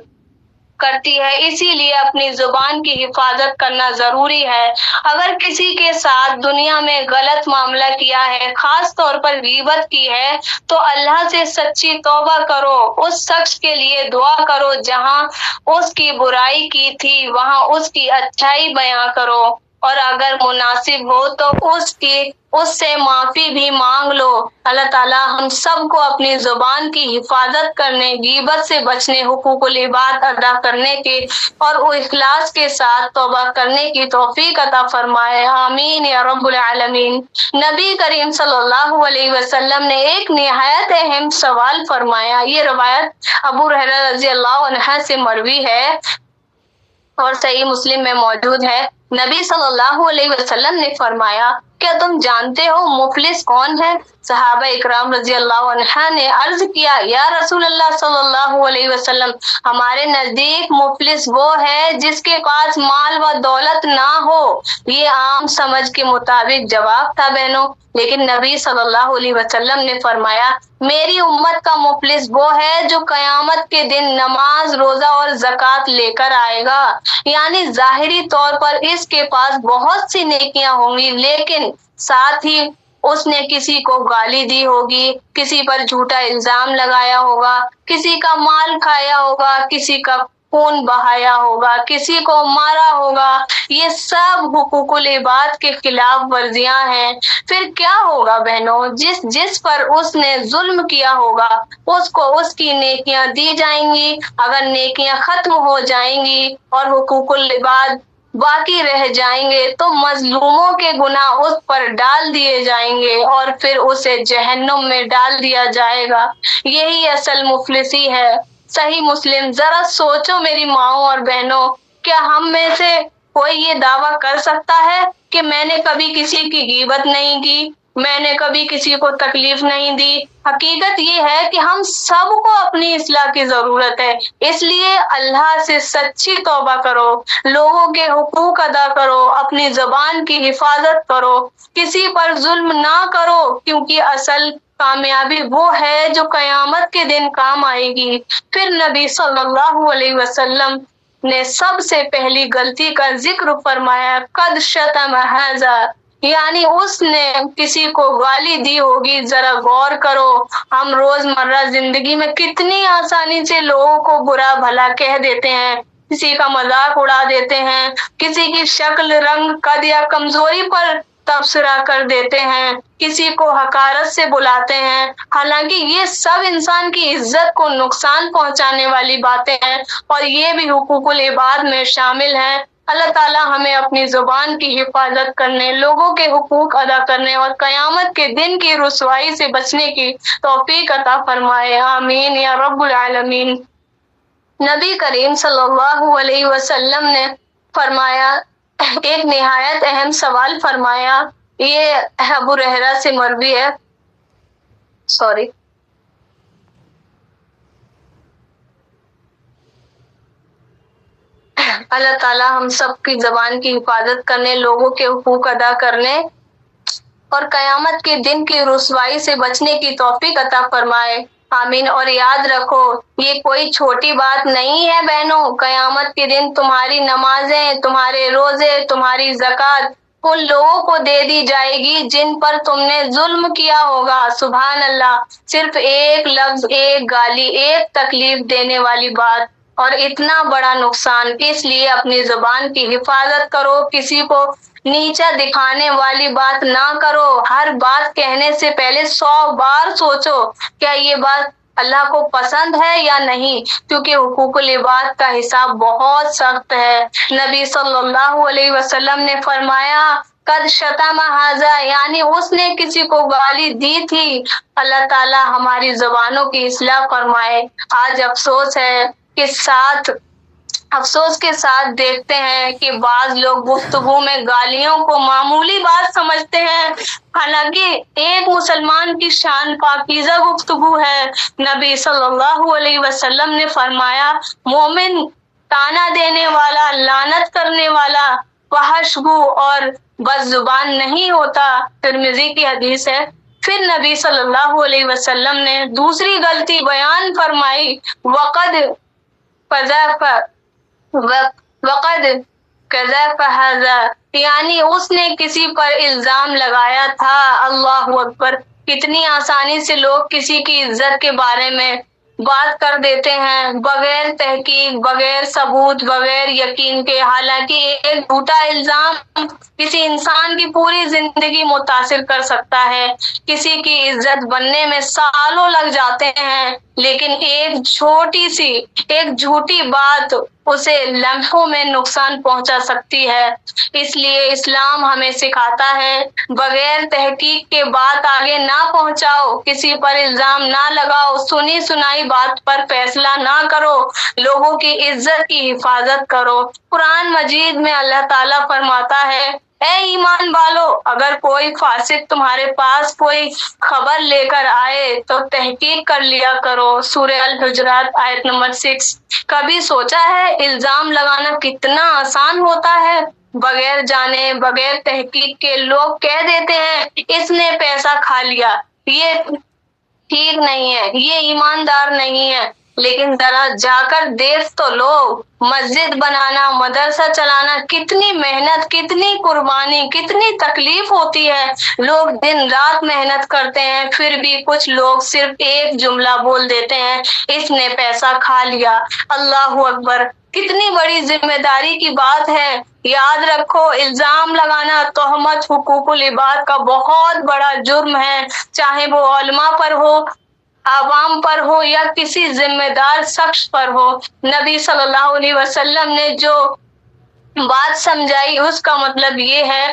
کرتی ہے۔ اسی لیے اپنی زبان کی حفاظت کرنا ضروری ہے۔ اگر کسی کے ساتھ دنیا میں غلط معاملہ کیا ہے، خاص طور پر غیبت کی ہے، تو اللہ سے سچی توبہ کرو۔ اس شخص کے لیے دعا کرو، جہاں اس کی برائی کی تھی وہاں اس کی اچھائی بیان کرو، اور اگر مناسب ہو تو اس سے معافی بھی مانگ لو۔ اللہ تعالیٰ ہم سب کو اپنی زبان کی حفاظت کرنے، غیبت سے بچنے، حقوق العباد ادا کرنے کے اور اخلاص کے ساتھ توبہ کرنے کی توفیق عطا فرمائے، آمین یا رب العالمین۔ نبی کریم صلی اللہ علیہ وسلم نے ایک نہایت اہم سوال فرمایا۔ یہ روایت ابو ہریرہ رضی اللہ عنہ سے مروی ہے اور صحیح مسلم میں موجود ہے۔ نبی صلی اللہ علیہ وسلم نے فرمایا کیا تم جانتے ہو مفلس کون ہے؟ صحابہ اکرام رضی اللہ عنہ نے عرض کیا یا رسول اللہ صلی اللہ علیہ وسلم، ہمارے نزدیک مفلس وہ ہے جس کے پاس مال و دولت نہ ہو۔ یہ عام سمجھ کے مطابق جواب تھا بہنوں، لیکن نبی صلی اللہ علیہ وسلم نے فرمایا میری امت کا مفلس وہ ہے جو قیامت کے دن نماز، روزہ اور زکوٰۃ لے کر آئے گا۔ یعنی ظاہری طور پر اس کے پاس بہت سی نیکیاں ہوں گی، لیکن ساتھ ہی اس نے کسی کو گالی دی ہوگی، کسی پر جھوٹا الزام لگایا ہوگا، کسی کا مال کھایا ہوگا، کسی کا خون بہایا ہوگا، کسی کو مارا ہوگا۔ یہ سب حقوق العباد کے خلاف ورزیاں ہیں۔ پھر کیا ہوگا بہنوں؟ جس پر اس نے ظلم کیا ہوگا اس کو اس کی نیکیاں دی جائیں گی۔ اگر نیکیاں ختم ہو جائیں گی اور حقوق العباد باقی رہ جائیں گے تو مظلوموں کے گناہ اس پر ڈال دیے جائیں گے اور پھر اسے جہنم میں ڈال دیا جائے گا۔ یہی اصل مفلسی ہے۔ صحیح مسلم۔ ذرا سوچو میری ماؤں اور بہنوں، کیا ہم میں سے کوئی یہ دعویٰ کر سکتا ہے کہ میں نے کبھی کسی کی غیبت نہیں کی، میں نے کبھی کسی کو تکلیف نہیں دی؟ حقیقت یہ ہے کہ ہم سب کو اپنی اصلاح کی ضرورت ہے۔ اس لیے اللہ سے سچی توبہ کرو، لوگوں کے حقوق ادا کرو، اپنی زبان کی حفاظت کرو، کسی پر ظلم نہ کرو، کیونکہ اصل کامیابی وہ ہے جو قیامت کے دن کام آئے گی۔ پھر نبی صلی اللہ علیہ وسلم نے سب سے پہلی غلطی کا ذکر فرمایا، قد شتم ھذا، یعنی اس نے کسی کو گالی دی ہوگی۔ ذرا غور کرو، ہم روزمرہ زندگی میں کتنی آسانی سے لوگوں کو برا بھلا کہہ دیتے ہیں، کسی کا مذاق اڑا دیتے ہیں، کسی کی شکل، رنگ، قد یا کمزوری پر تبصرہ کر دیتے ہیں، کسی کو حقارت سے بلاتے ہیں، حالانکہ یہ سب انسان کی عزت کو نقصان پہنچانے والی باتیں ہیں اور یہ بھی حقوق العباد میں شامل ہیں۔ اللہ تعالیٰ ہمیں اپنی زبان کی حفاظت کرنے، لوگوں کے حقوق ادا کرنے اور قیامت کے دن کی رسوائی سے بچنے کی توفیق عطا فرمائے، آمین یا رب العالمین۔ نبی کریم صلی اللہ علیہ وسلم نے فرمایا، ایک نہایت اہم سوال فرمایا۔ یہ ابو ہریرہ سے مروی ہے۔ اللہ تعالیٰ ہم سب کی زبان کی حفاظت کرنے، لوگوں کے حقوق ادا کرنے اور قیامت کے دن کی رسوائی سے بچنے کی توفیق عطا فرمائے، آمین۔ اور یاد رکھو یہ کوئی چھوٹی بات نہیں ہے بہنوں، قیامت کے دن تمہاری نمازیں، تمہارے روزے، تمہاری زکوٰۃ ان لوگوں کو دے دی جائے گی جن پر تم نے ظلم کیا ہوگا، سبحان اللہ۔ صرف ایک لفظ، ایک گالی، ایک تکلیف دینے والی بات اور اتنا بڑا نقصان، اس لیے اپنی زبان کی حفاظت کرو، کسی کو نیچا دکھانے والی بات نہ کرو، ہر بات کہنے سے پہلے 100 بار سوچو کیا یہ بات اللہ کو پسند ہے یا نہیں، کیونکہ حقوق العباد کا حساب بہت سخت ہے۔ نبی صلی اللہ علیہ وسلم نے فرمایا قد شتم ھذا، یعنی اس نے کسی کو گالی دی تھی۔ اللہ تعالیٰ ہماری زبانوں کی اصلاح فرمائے۔ آج افسوس کے ساتھ دیکھتے ہیں کہ بعض لوگ گفتگو میں گالیوں کو معمولی بات سمجھتے ہیں، حالانکہ ایک مسلمان کی شان پاکیزہ گفتگو ہے۔ نبی صلی اللہ علیہ وسلم نے فرمایا مومن طعنہ دینے والا، لعنت کرنے والا، فحش گو اور بد زبان نہیں ہوتا، ترمذی کی حدیث ہے۔ پھر نبی صلی اللہ علیہ وسلم نے دوسری غلطی بیان فرمائی، وقد قذف ھذا، یعنی اس نے کسی پر الزام لگایا تھا۔ اللہ اکبر، کتنی آسانی سے لوگ کسی کی عزت کے بارے میں بات کر دیتے ہیں بغیر تحقیق، بغیر ثبوت، بغیر یقین کے، حالانکہ ایک جھوٹا الزام کسی انسان کی پوری زندگی متاثر کر سکتا ہے۔ کسی کی عزت بننے میں سالوں لگ جاتے ہیں، لیکن ایک جھوٹی بات اسے لمحوں میں نقصان پہنچا سکتی ہے۔ اس لیے اسلام ہمیں سکھاتا ہے بغیر تحقیق کے بات آگے نہ پہنچاؤ، کسی پر الزام نہ لگاؤ، سنی سنائی بات پر فیصلہ نہ کرو، لوگوں کی عزت کی حفاظت کرو۔ قرآن مجید میں اللہ تعالیٰ فرماتا ہے اے ایمان والو، اگر کوئی فاسق تمہارے پاس کوئی خبر لے کر آئے تو تحقیق کر لیا کرو، سورہ الحجرات آیت نمبر 6۔ کبھی سوچا ہے الزام لگانا کتنا آسان ہوتا ہے؟ بغیر جانے، بغیر تحقیق کے لوگ کہہ دیتے ہیں اس نے پیسہ کھا لیا، یہ ٹھیک نہیں ہے، یہ ایماندار نہیں ہے، لیکن ذرا جا کر دیکھ تو لو، مسجد بنانا، مدرسہ چلانا، کتنی محنت، کتنی قربانی، کتنی تکلیف ہوتی ہے، لوگ دن رات محنت کرتے ہیں، پھر بھی کچھ لوگ صرف ایک جملہ بول دیتے ہیں اس نے پیسہ کھا لیا۔ اللہ اکبر، کتنی بڑی ذمہ داری کی بات ہے۔ یاد رکھو الزام لگانا، تہمت حقوق العباد کا بہت بڑا جرم ہے، چاہے وہ علماء پر ہو، عوام پر ہو یا کسی ذمہ دار شخص پر ہو۔ نبی صلی اللہ علیہ وسلم نے جو بات سمجھائی اس کا مطلب یہ ہے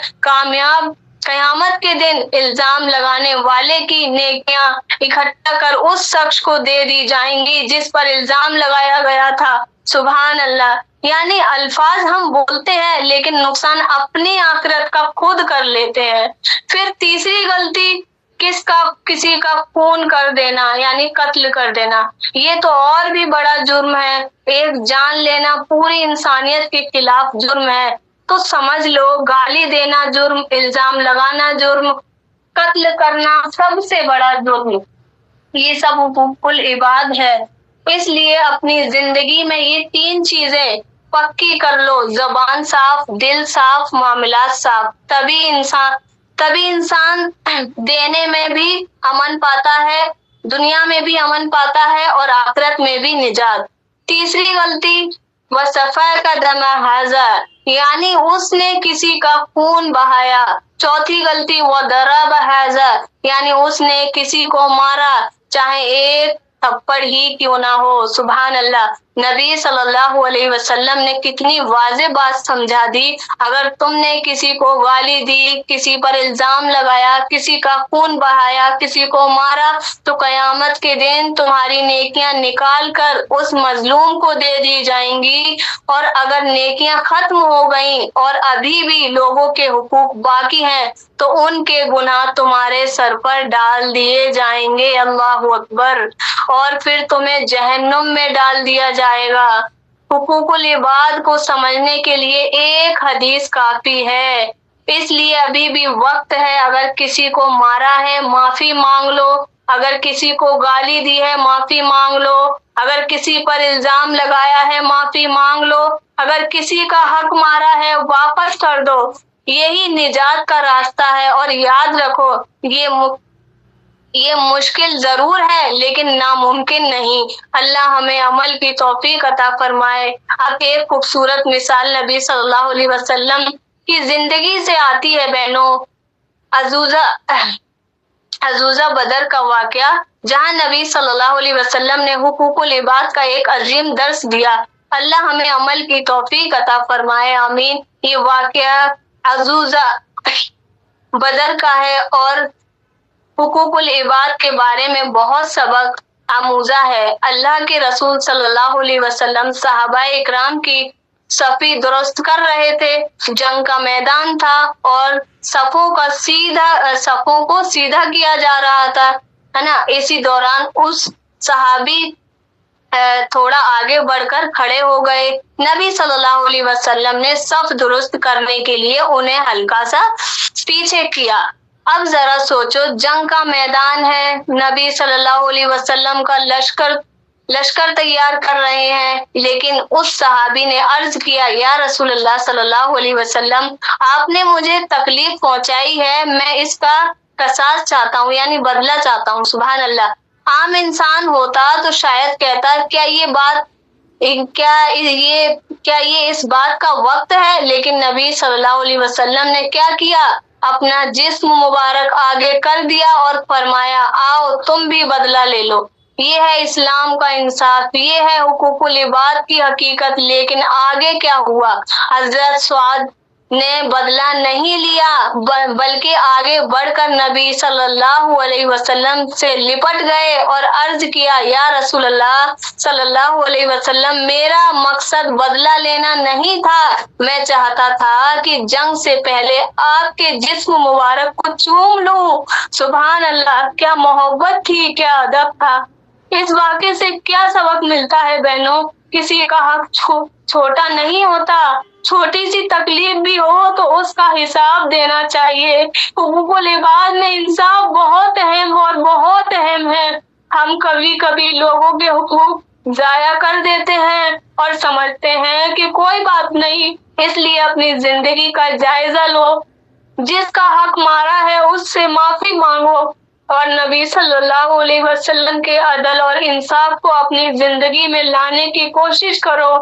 قیامت کے دن الزام لگانے والے کی نیکیاں اکٹھا کر اس شخص کو دے دی جائیں گی جس پر الزام لگایا گیا تھا، سبحان اللہ۔ یعنی الفاظ ہم بولتے ہیں لیکن نقصان اپنی آخرت کا خود کر لیتے ہیں۔ پھر تیسری غلطی کسی کا خون کر دینا، یعنی قتل کر دینا، یہ تو اور بھی بڑا جرم ہے۔ ایک جان لینا پوری انسانیت کے خلاف جرم ہے، تو سمجھ لو گالی دینا جرم، الزام لگانا جرم، قتل کرنا سب سے بڑا جرم، یہ سب حقوق العباد ہے۔ اس لیے اپنی زندگی میں یہ 3 چیزیں پکی کر لو، زبان صاف، دل صاف، معاملات صاف، تبھی انسان دینے میں بھی امن پاتا ہے، دنیا میں بھی امن پاتا ہے اور آخرت میں بھی نجات۔ تیسری غلطی وَسَفَاكَ دَمَ هَذَا، یعنی اس نے کسی کا خون بہایا۔ چوتھی غلطی وَضَرَبَ هَذَا، یعنی اس نے کسی کو مارا، چاہے ایک تھپڑ ہی کیوں نہ ہو، سبحان اللہ۔ نبی صلی اللہ علیہ وسلم نے کتنی واضح بات سمجھا دی، اگر تم نے کسی کو گالی دی، کسی پر الزام لگایا، کسی کا خون بہایا، کسی کو مارا، تو قیامت کے دن تمہاری نیکیاں نکال کر اس مظلوم کو دے دی جائیں گی، اور اگر نیکیاں ختم ہو گئیں اور ابھی بھی لوگوں کے حقوق باقی ہیں تو ان کے گناہ تمہارے سر پر ڈال دیے جائیں گے، اللہ اکبر، اور پھر تمہیں جہنم میں ڈال دیا جائے گا۔ حقوق العباد کو سمجھنے کے لیے ایک حدیث کافی ہے، اس لیے ابھی بھی وقت ہے۔ اگر کسی کو مارا ہے معافی مانگ لو، اگر کسی کو گالی دی ہے معافی مانگ لو، اگر کسی پر الزام لگایا ہے معافی مانگ لو، اگر کسی کا حق مارا ہے واپس کر دو، یہی نجات کا راستہ ہے۔ اور یاد رکھو یہ مشکل ضرور ہے لیکن ناممکن نہیں۔ اللہ ہمیں عمل کی توفیق عطا فرمائے۔ اب ایک خوبصورت مثال نبی صلی اللہ علیہ وسلم کی زندگی سے آتی ہے بہنوں۔ عزوزہ بدر کا واقعہ، جہاں نبی صلی اللہ علیہ وسلم نے حقوق العباد کا ایک عظیم درس دیا۔ اللہ ہمیں عمل کی توفیق عطا فرمائے، آمین۔ یہ واقعہ عزوزہ بدر کا ہے اور حقوق العباد کے بارے میں بہت سبق آموزہ ہے۔ اللہ کے رسول صلی اللہ علیہ وسلم صحابہ اکرام کی صفی درست کر رہے تھے۔ جنگ کا میدان تھا اور صفوں کو سیدھا کیا جا رہا تھا، ہے نا۔ اسی دوران اس صحابی تھوڑا آگے بڑھ کر کھڑے ہو گئے۔ نبی صلی اللہ علیہ وسلم نے صف درست کرنے کے لیے انہیں ہلکا سا پیچھے کیا۔ اب ذرا سوچو، جنگ کا میدان ہے، نبی صلی اللہ علیہ وسلم کا لشکر تیار کر رہے ہیں، لیکن اس صحابی نے عرض کیا، یا رسول اللہ صلی اللہ علیہ وسلم، آپ نے مجھے تکلیف پہنچائی ہے، میں اس کا قصاص چاہتا ہوں، یعنی بدلہ چاہتا ہوں۔ سبحان اللہ۔ عام انسان ہوتا تو شاید کہتا کیا یہ اس بات کا وقت ہے، لیکن نبی صلی اللہ علیہ وسلم نے کیا کیا؟ اپنا جسم مبارک آگے کر دیا اور فرمایا، آؤ تم بھی بدلہ لے لو۔ یہ ہے اسلام کا انصاف، یہ ہے حقوق العباد کی حقیقت۔ لیکن آگے کیا ہوا؟ حضرت سعد نے بدلہ نہیں لیا بلکہ آگے بڑھ کر نبی صلی اللہ علیہ وسلم سے لپٹ گئے اور عرض کیا، یا رسول اللہ صلی اللہ علیہ وسلم، میرا مقصد بدلہ لینا نہیں تھا، میں چاہتا تھا کہ جنگ سے پہلے آپ کے جسم مبارک کو چوم لوں۔ سبحان اللہ، کیا محبت تھی، کیا ادب تھا۔ اس واقعے سے کیا سبق ملتا ہے بہنوں؟ کسی کا حق چھوٹا نہیں ہوتا، چھوٹی سی تکلیف بھی ہو تو اس کا حساب دینا چاہیے۔ حقوق العباد میں انصاف بہت اہم ہے۔ ہم کبھی لوگوں کے حقوق ضائع کر دیتے ہیں اور سمجھتے ہیں کہ کوئی بات نہیں، اس لیے اپنی زندگی کا جائزہ لو، جس کا حق مارا ہے اس سے معافی مانگو اور نبی صلی اللہ علیہ وسلم کے عدل اور انصاف کو اپنی زندگی میں لانے کی کوشش کرو۔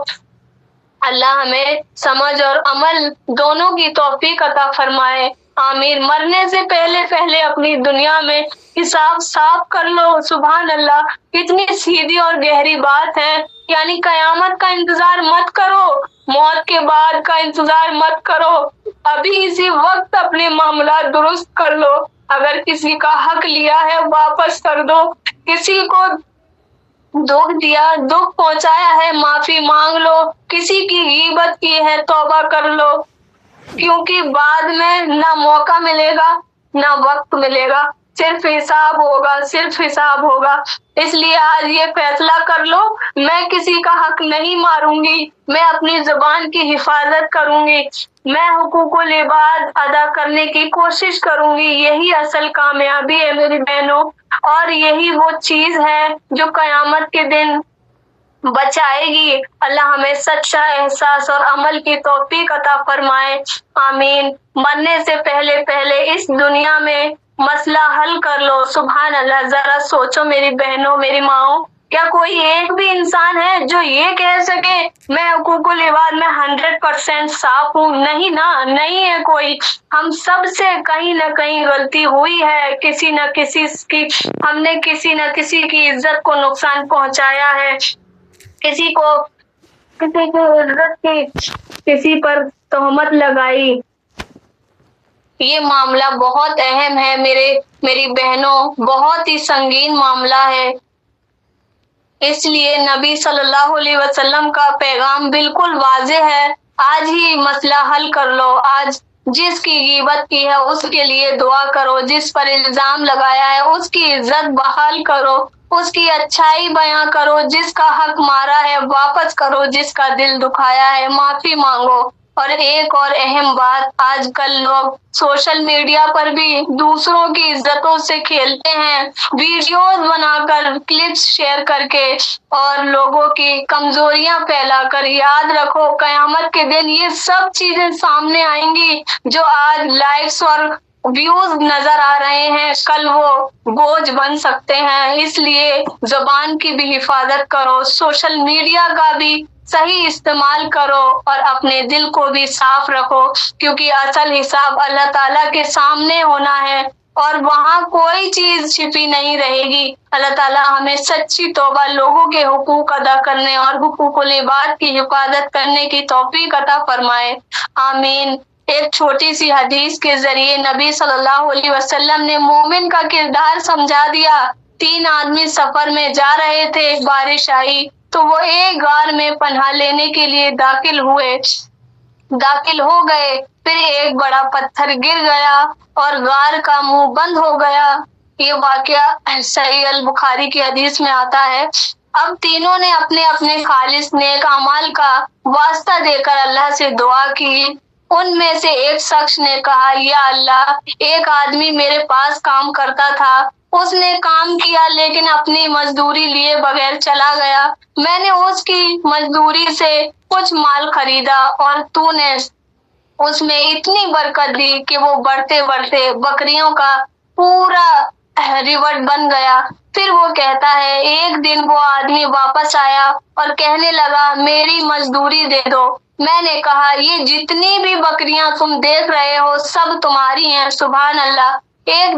اللہ ہمیں سمجھ اور عمل دونوں کی توفیق عطا فرمائے، آمین۔ مرنے سے پہلے اپنی دنیا میں حساب صاف کر لو۔ سبحان اللہ، کتنی سیدھی اور گہری بات ہے۔ یعنی قیامت کا انتظار مت کرو، موت کے بعد کا انتظار مت کرو، ابھی اسی وقت اپنے معاملات درست کر لو۔ اگر کسی کا حق لیا ہے واپس کر دو، کسی کو دکھ پہنچایا ہے معافی مانگ لو، کسی کی غیبت کی ہے توبہ کر لو، کیونکہ بعد میں نہ موقع ملے گا نہ وقت ملے گا، صرف حساب ہوگا۔ اس لیے آج یہ فیصلہ کر لو، میں کسی کا حق نہیں ماروں گی، میں اپنی زبان کی حفاظت کروں گی، میں حقوق العباد ادا کرنے کی کوشش کروں گی۔ یہی اصل کامیابی ہے میری بہنوں، اور یہی وہ چیز ہے جو قیامت کے دن بچائے گی۔ اللہ ہمیں سچا احساس اور عمل کی توفیق عطا فرمائے، آمین۔ مرنے سے پہلے اس دنیا میں مسئلہ حل کر لو۔ سبحان اللہ، ذرا سوچو میری بہنوں، میری ماؤں، کیا کوئی ایک بھی انسان ہے جو یہ کہہ سکے میں حقوق العباد میں 100% صاف ہوں؟ نہیں ہے کوئی۔ ہم سب سے کہیں نہ کہیں غلطی ہوئی ہے، ہم نے کسی نہ کسی کی عزت کو نقصان پہنچایا ہے، کسی کی عزت کی کسی پر تہمت لگائی۔ یہ معاملہ بہت اہم ہے میری بہنوں، بہت ہی سنگین معاملہ ہے۔ اس لیے نبی صلی اللہ علیہ وسلم کا پیغام بالکل واضح ہے، آج ہی مسئلہ حل کر لو۔ آج جس کی غیبت کی ہے اس کے لیے دعا کرو، جس پر الزام لگایا ہے اس کی عزت بحال کرو، اس کی اچھائی بیان کرو، جس کا حق مارا ہے واپس کرو، جس کا دل دکھایا ہے معافی مانگو۔ اور ایک اور اہم بات، آج کل لوگ سوشل میڈیا پر بھی دوسروں کی عزتوں سے کھیلتے ہیں، ویڈیوز بنا کر، کلپس شیئر کر کے اور لوگوں کی کمزوریاں پھیلا کر۔ یاد رکھو قیامت کے دن یہ سب چیزیں سامنے آئیں گی، جو آج لائکس اور ویوز نظر آ رہے ہیں، کل وہ بوجھ بن سکتے ہیں۔ اس لیے زبان کی بھی حفاظت کرو، سوشل میڈیا کا بھی صحیح استعمال کرو اور اپنے دل کو بھی صاف رکھو، کیونکہ اصل حساب اللہ تعالیٰ کے سامنے ہونا ہے اور وہاں کوئی چیز چھپی نہیں رہے گی۔ اللہ تعالیٰ ہمیں سچی توبہ، لوگوں کے حقوق ادا کرنے اور حقوق العباد کی حفاظت کرنے کی توفیق عطا فرمائے، آمین۔ ایک چھوٹی سی حدیث کے ذریعے نبی صلی اللہ علیہ وسلم نے مومن کا کردار سمجھا دیا۔ 3 آدمی سفر میں جا رہے تھے، بارش آئی تو وہ ایک غار میں پناہ لینے کے لیے داخل ہو گئے، پھر ایک بڑا پتھر گر گیا اور غار کا منہ بند ہو گیا۔ یہ واقعہ صحیح البخاری کی حدیث میں آتا ہے۔ اب تینوں نے اپنے اپنے خالص نیک اعمال کا واسطہ دے کر اللہ سے دعا کی۔ ان میں سے ایک شخص نے کہا، یا اللہ، ایک آدمی میرے پاس کام کرتا تھا، اس نے کام کیا لیکن اپنی مزدوری لیے بغیر چلا گیا۔ میں نے اس کی مزدوری سے کچھ مال خریدا اور تو نے اس میں اتنی برکت دی کہ وہ بڑھتے بڑھتے بکریوں کا پورا ریوڑ بن گیا۔ پھر وہ کہتا ہے، ایک دن وہ آدمی واپس آیا اور کہنے لگا، میری مزدوری دے دو۔ میں نے کہا، یہ جتنی بھی بکریاں تم دیکھ رہے ہو سب تمہاری ہیں۔ سبحان اللہ، ایک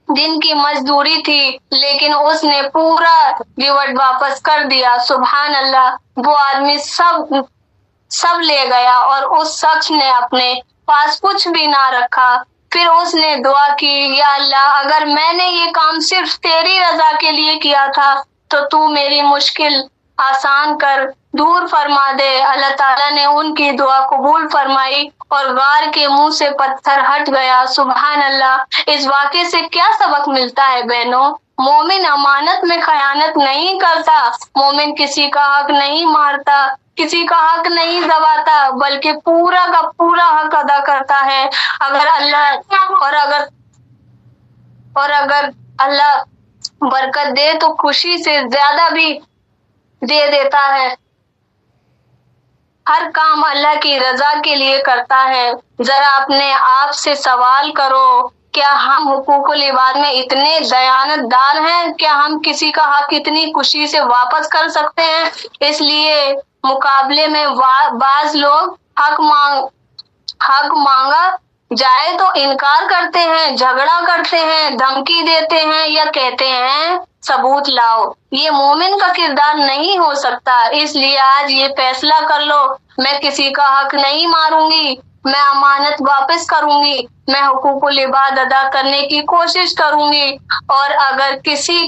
دن کی مزدوری تھی لیکن اس نے پورا ریوڑ واپس کر دیا۔ سبحان اللہ، وہ آدمی سب لے گیا اور اس شخص نے اپنے پاس کچھ بھی نہ رکھا۔ پھر اس نے دعا کی، یا اللہ، اگر میں نے یہ کام صرف تیری رضا کے لیے کیا تھا تو میری مشکل آسان کر، دور فرما دے۔ اللہ تعالیٰ نے ان کی دعا قبول فرمائی اور غار کے منہ سے پتھر ہٹ گیا۔ سبحان اللہ۔ اس واقعے سے کیا سبق ملتا ہے بہنوں؟ مومن امانت میں خیانت نہیں کرتا، مومن کسی کا حق نہیں مارتا، کسی کا حق نہیں دباتا، بلکہ پورا کا پورا حق ادا کرتا ہے۔ اگر اللہ برکت دے تو خوشی سے زیادہ بھی دے دیتا ہے۔ ہر کام اللہ کی رضا کے لیے کرتا ہے۔ ذرا اپنے آپ سے سوال کرو، کیا ہم حقوق العباد میں اتنے دیانت دار ہیں؟ کیا ہم کسی کا حق اتنی خوشی سے واپس کر سکتے ہیں؟ اس لیے مقابلے میں بعض لوگ حق مانگا جائے تو انکار کرتے ہیں، جھگڑا کرتے ہیں، دھمکی دیتے ہیں یا کہتے ہیں ثبوت لاؤ۔ یہ مومن کا کردار نہیں ہو سکتا۔ اس لیے آج یہ فیصلہ کر لو، میں کسی کا حق نہیں ماروں گی، میں امانت واپس کروں گی، میں حقوق العباد ادا کرنے کی کوشش کروں گی، اور اگر کسی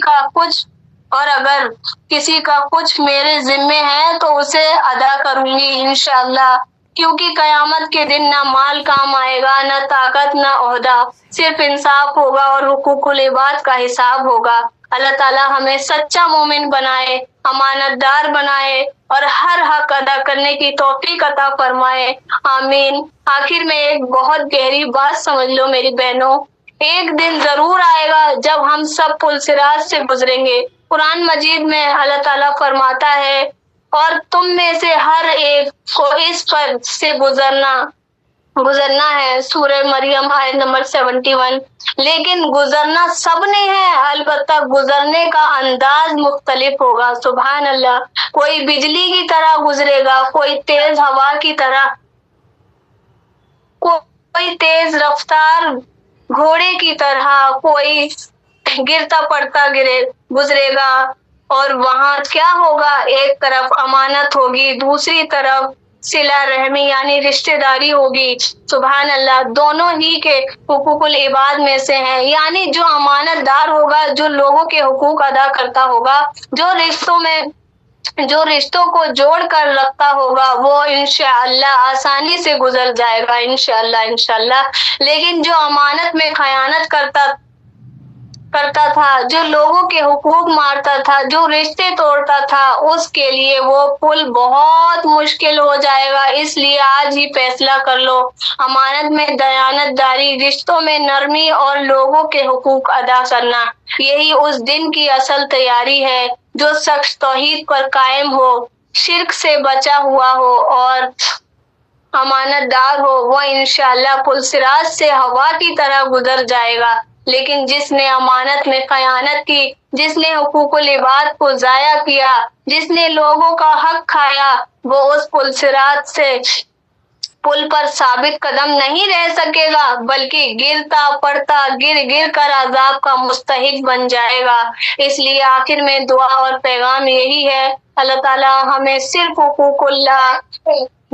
کا کچھ میرے ذمے ہے تو اسے ادا کروں گی انشاءاللہ، کیونکہ قیامت کے دن نہ مال کام آئے گا، نہ طاقت، نہ عہدہ، صرف انصاف ہوگا اور حقوق العباد کا حساب ہوگا۔ اللہ تعالیٰ ہمیں سچا مومن بنائے، امانت دار بنائے اور ہر حق ادا کرنے کی توفیق عطا فرمائے، آمین۔ آخر میں ایک بہت گہری بات سمجھ لو میری بہنوں، ایک دن ضرور آئے گا جب ہم سب پل صراط سے گزریں گے۔ قرآن مجید میں اللہ تعالیٰ فرماتا ہے، اور تم میں سے ہر ایک کو اس پر سے گزرنا ہے، سورہ مریم آیت نمبر 71۔ لیکن گزرنا سب نے ہے، البتہ گزرنے کا انداز مختلف ہوگا۔ سبحان اللہ، کوئی بجلی کی طرح گزرے گا، کوئی تیز ہوا کی طرح، کوئی تیز رفتار گھوڑے کی طرح، کوئی گرتا پڑتا گزرے گا۔ اور وہاں کیا ہوگا؟ ایک طرف امانت ہوگی، دوسری طرف صلہ رحمی یعنی رشتہ داری ہوگی۔ سبحان اللہ، دونوں ہی کے حقوق العباد میں سے ہیں، یعنی جو امانت دار ہوگا، جو لوگوں کے حقوق ادا کرتا ہوگا، جو رشتوں کو جوڑ کر رکھتا ہوگا، وہ انشاءاللہ آسانی سے گزر جائے گا، انشاءاللہ۔ لیکن جو امانت میں خیانت کرتا کرتا تھا، جو لوگوں کے حقوق مارتا تھا، جو رشتے توڑتا تھا، اس کے لیے وہ پل بہت مشکل ہو جائے گا۔ اس لیے آج ہی فیصلہ کر لو، امانت میں دیانت داری، رشتوں میں نرمی اور لوگوں کے حقوق ادا کرنا، یہی اس دن کی اصل تیاری ہے۔ جو شخص توحید پر قائم ہو، شرک سے بچا ہوا ہو اور امانت دار ہو، وہ انشاءاللہ پل صراط سے ہوا کی طرح گزر جائے گا۔ لیکن جس نے امانت میں خیانت کی، جس نے حقوق العباد کو ضائع کیا، جس نے لوگوں کا حق کھایا، وہ اس پل صراط سے پل پر ثابت قدم نہیں رہ سکے گا، بلکہ گرتا پڑتا گر کر عذاب کا مستحق بن جائے گا۔ اس لیے آخر میں دعا اور پیغام یہی ہے، اللہ تعالیٰ ہمیں صرف حقوق اللہ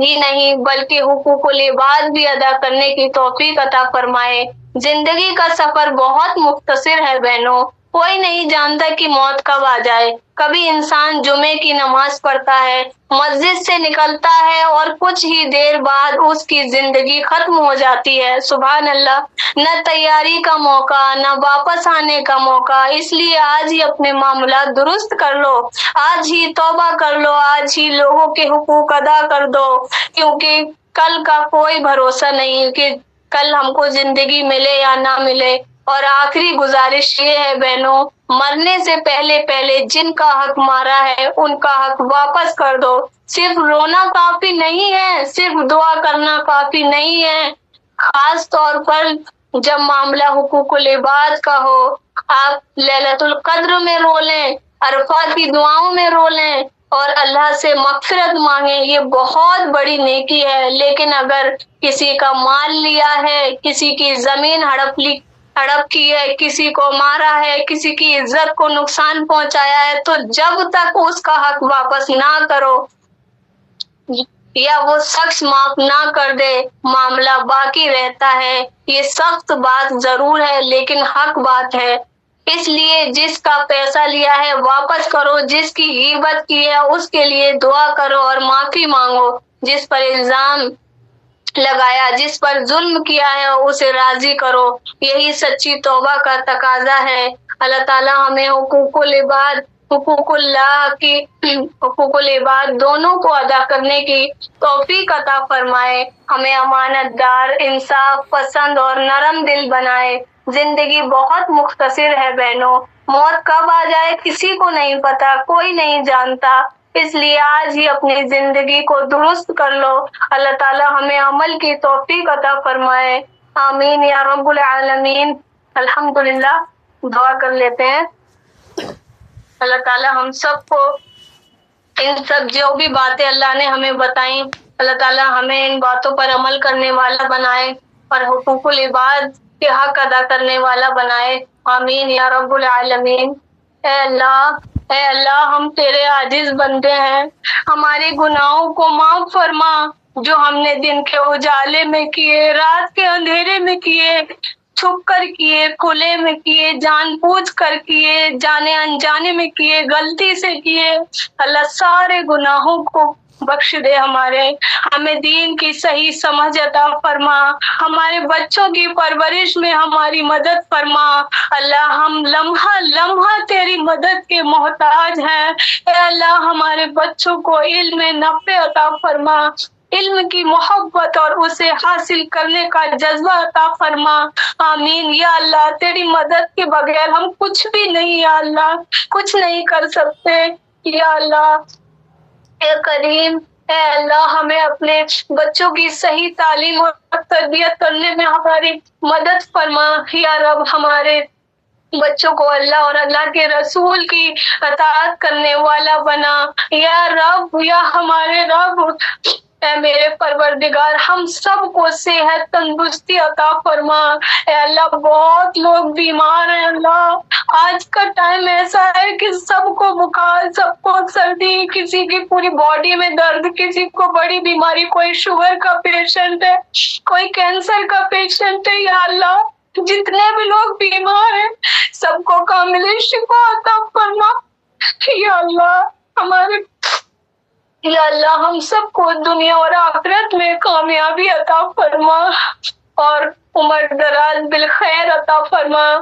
ہی نہیں بلکہ حقوق العباد بھی ادا کرنے کی توفیق عطا فرمائے۔ زندگی کا سفر بہت مختصر ہے بہنوں، کوئی نہیں جانتا کہ موت کب آ جائے۔ کبھی انسان جمعے کی نماز پڑھتا ہے، مسجد سے نکلتا ہے اور کچھ ہی دیر بعد اس کی زندگی ختم ہو جاتی ہے۔ سبحان اللہ، نہ تیاری کا موقع، نہ واپس آنے کا موقع۔ اس لیے آج ہی اپنے معاملات درست کر لو، آج ہی توبہ کر لو، آج ہی لوگوں کے حقوق ادا کر دو، کیونکہ کل کا کوئی بھروسہ نہیں کہ کل ہم کو زندگی ملے یا نہ ملے۔ اور آخری گزارش یہ ہے بہنوں، مرنے سے پہلے جن کا حق مارا ہے ان کا حق واپس کر دو۔ صرف رونا کافی نہیں ہے، صرف دعا کرنا کافی نہیں ہے، خاص طور پر جب معاملہ حقوق العباد کا ہو، آپ لیلۃ القدر میں رو لیں، عرفات کی دعاؤں میں رو لیں اور اللہ سے مغفرت مانگیں، یہ بہت بڑی نیکی ہے۔ لیکن اگر کسی کا مال لیا ہے، کسی کی زمین ہڑپ کی ہے، کسی کو مارا ہے، کسی کی عزت کو نقصان پہنچایا ہے، تو جب تک اس کا حق واپس نہ کرو یا وہ شخص معاف نہ کر دے، معاملہ باقی رہتا ہے۔ یہ سخت بات ضرور ہے لیکن حق بات ہے۔ اس لیے جس کا پیسہ لیا ہے واپس کرو، جس کی غیبت کی ہے اس کے لیے دعا کرو اور معافی مانگو، جس پر الزام لگایا، جس پر ظلم کیا ہے اسے راضی کرو، یہی سچی توبہ کا تقاضا ہے۔ اللہ تعالیٰ ہمیں حقوق العباد، حقوق اللہ کی حقوق العباد دونوں کو ادا کرنے کی توفیق عطا فرمائے، ہمیں امانت دار، انصاف پسند اور نرم دل بنائے۔ زندگی بہت مختصر ہے بہنوں، موت کب آ جائے کسی کو نہیں پتا، کوئی نہیں جانتا۔ اس لیے آج ہی اپنی زندگی کو درست کر لو، اللہ تعالیٰ ہمیں عمل کی توفیق عطا فرمائے، آمین یا رب العالمین۔ الحمدللہ، دعا کر لیتے ہیں۔ اللہ تعالیٰ ہم سب کو ان سب جو بھی باتیں اللہ نے ہمیں بتائیں، اللہ تعالیٰ ہمیں ان باتوں پر عمل کرنے والا بنائے اور حقوق العباد کے حق ادا کرنے والا بنائے، آمین یا رب العالمین۔ اے اللہ ہم تیرے عاجز بندے ہیں، ہمارے گناہوں کو معاف فرما، جو ہم نے دن کے اجالے میں کیے، رات کے اندھیرے میں کیے، چھپ کر کیے، کھلے میں کیے، جان بوجھ کر کیے، جانے انجانے میں کیے، غلطی سے کیے، اللہ سارے گناہوں کو بخش دے ہمیں دین کی صحیح سمجھ عطا فرما، ہمارے بچوں کی پرورش میں ہماری مدد فرما، اللہ ہم لمحہ لمحہ تیری مدد کے محتاج ہیں، اے اللہ ہمارے بچوں کو علم نافع عطا فرما، علم کی محبت اور اسے حاصل کرنے کا جذبہ عطا فرما، آمین یا اللہ۔ تیری مدد کے بغیر ہم کچھ بھی نہیں یا اللہ، کچھ نہیں کر سکتے یا اللہ۔ اے کریم، اے اللہ ہمیں اپنے بچوں کی صحیح تعلیم اور تربیت کرنے میں ہماری مدد فرما یا رب، ہمارے بچوں کو اللہ اور اللہ کے رسول کی اطاعت کرنے والا بنا یا رب، یا ہمارے رب۔ اے میرے پروردگار، ہم سب کو صحت تندرستی عطا فرما، اے اللہ بہت لوگ بیمار ہیں اللہ، آج کا ٹائم ایسا ہے کہ سب کو بخار، سب کو سردی، کسی کی پوری باڈی میں درد، کسی کو بڑی بیماری، کوئی شوگر کا پیشنٹ ہے، کوئی کینسر کا پیشنٹ ہے یا اللہ، جتنے بھی لوگ بیمار ہیں سب کو کامل شفا عطا فرما یا اللہ، یا اللہ ہم سب کو دنیا اور آخرت میں کامیابی عطا فرما۔ اور عمر دراز بالخیر عطا فرما،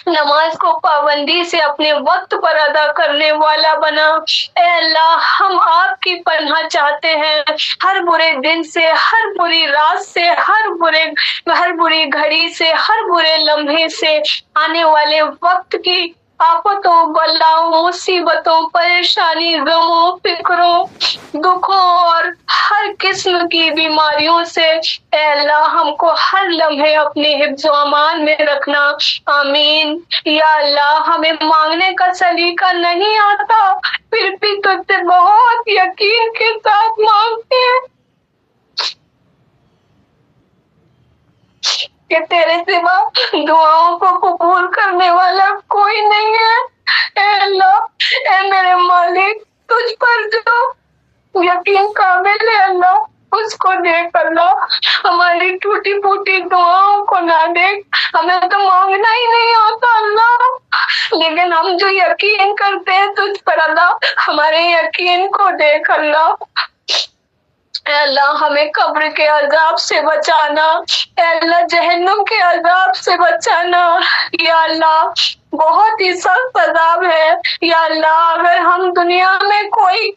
نماز کو پابندی سے اپنے وقت پر ادا کرنے والا بنا۔ اے اللہ، ہم آپ کی پناہ چاہتے ہیں ہر برے دن سے، ہر بری رات سے، ہر بری گھڑی سے، ہر برے لمحے سے، آنے والے وقت کی آفتوں، بلاؤں، مصیبتوں، پریشانی، غموں، فکروں، دکھوں اور ہر قسم کی بیماریوں سے۔ اے اللہ، ہم کو ہر لمحے اپنے حفظ و امان میں رکھنا، آمین۔ یا اللہ، ہمیں مانگنے کا سلیقہ نہیں آتا، پھر بھی تجھ سے بہت یقین کے ساتھ مانگتے ہیں کہ تیرے سوا دعاؤں کو قبول کرنے والا کوئی نہیں ہے۔ اے اللہ، اے میرے مالک، تجھ پر جو یقین کامل ہے اللہ، اس کو دیکھ اللہ، ہماری ٹوٹی پھوٹی دعاؤں کو نہ دیکھ۔ ہمیں تو مانگنا ہی نہیں آتا اللہ، لیکن ہم جو یقین کرتے ہیں تجھ پر اللہ، ہمارے یقین کو دیکھ اللہ۔ اے اللہ، ہمیں قبر کے عذاب سے بچانا، اے اللہ جہنم کے عذاب سے بچانا۔ یا اللہ، بہت ہی سخت عذاب ہے۔ یا اللہ، اگر ہم دنیا میں کوئی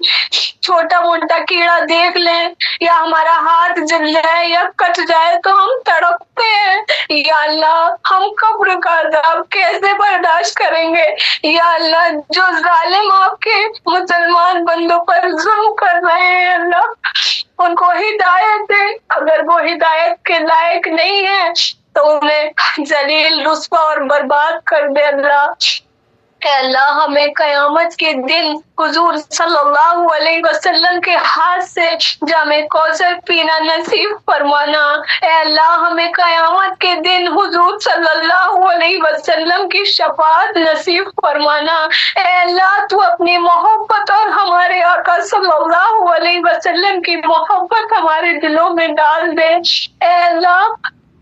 چھوٹا موٹا کیڑا دیکھ لیں یا ہمارا ہاتھ جل جائے یا کٹ جائے تو ہم تڑپتے ہیں۔ یا اللہ، ہم قبر کا عذاب کیسے برداشت کریں گے؟ یا اللہ، جو ظالم آپ کے مسلمان بندوں پر ظلم کر رہے ہیں اللہ، ان کو ہدایت دے، اگر وہ ہدایت کے لائق نہیں ہے تو انہیں ذلیل، رسوا اور برباد کر دے اللہ۔ اے اللہ، ہمیں قیامت کے دن حضور صلی اللہ علیہ وسلم کے ہاتھ سے جام کوثر پینا نصیب فرمانا۔ اے اللہ، ہمیں قیامت کے دن حضور صلی اللہ علیہ وسلم کی شفاعت نصیب فرمانا۔ اے اللہ، تو اپنی محبت اور ہمارے آقا صلی اللہ علیہ وسلم کی محبت ہمارے دلوں میں ڈال دے۔ اے اللہ،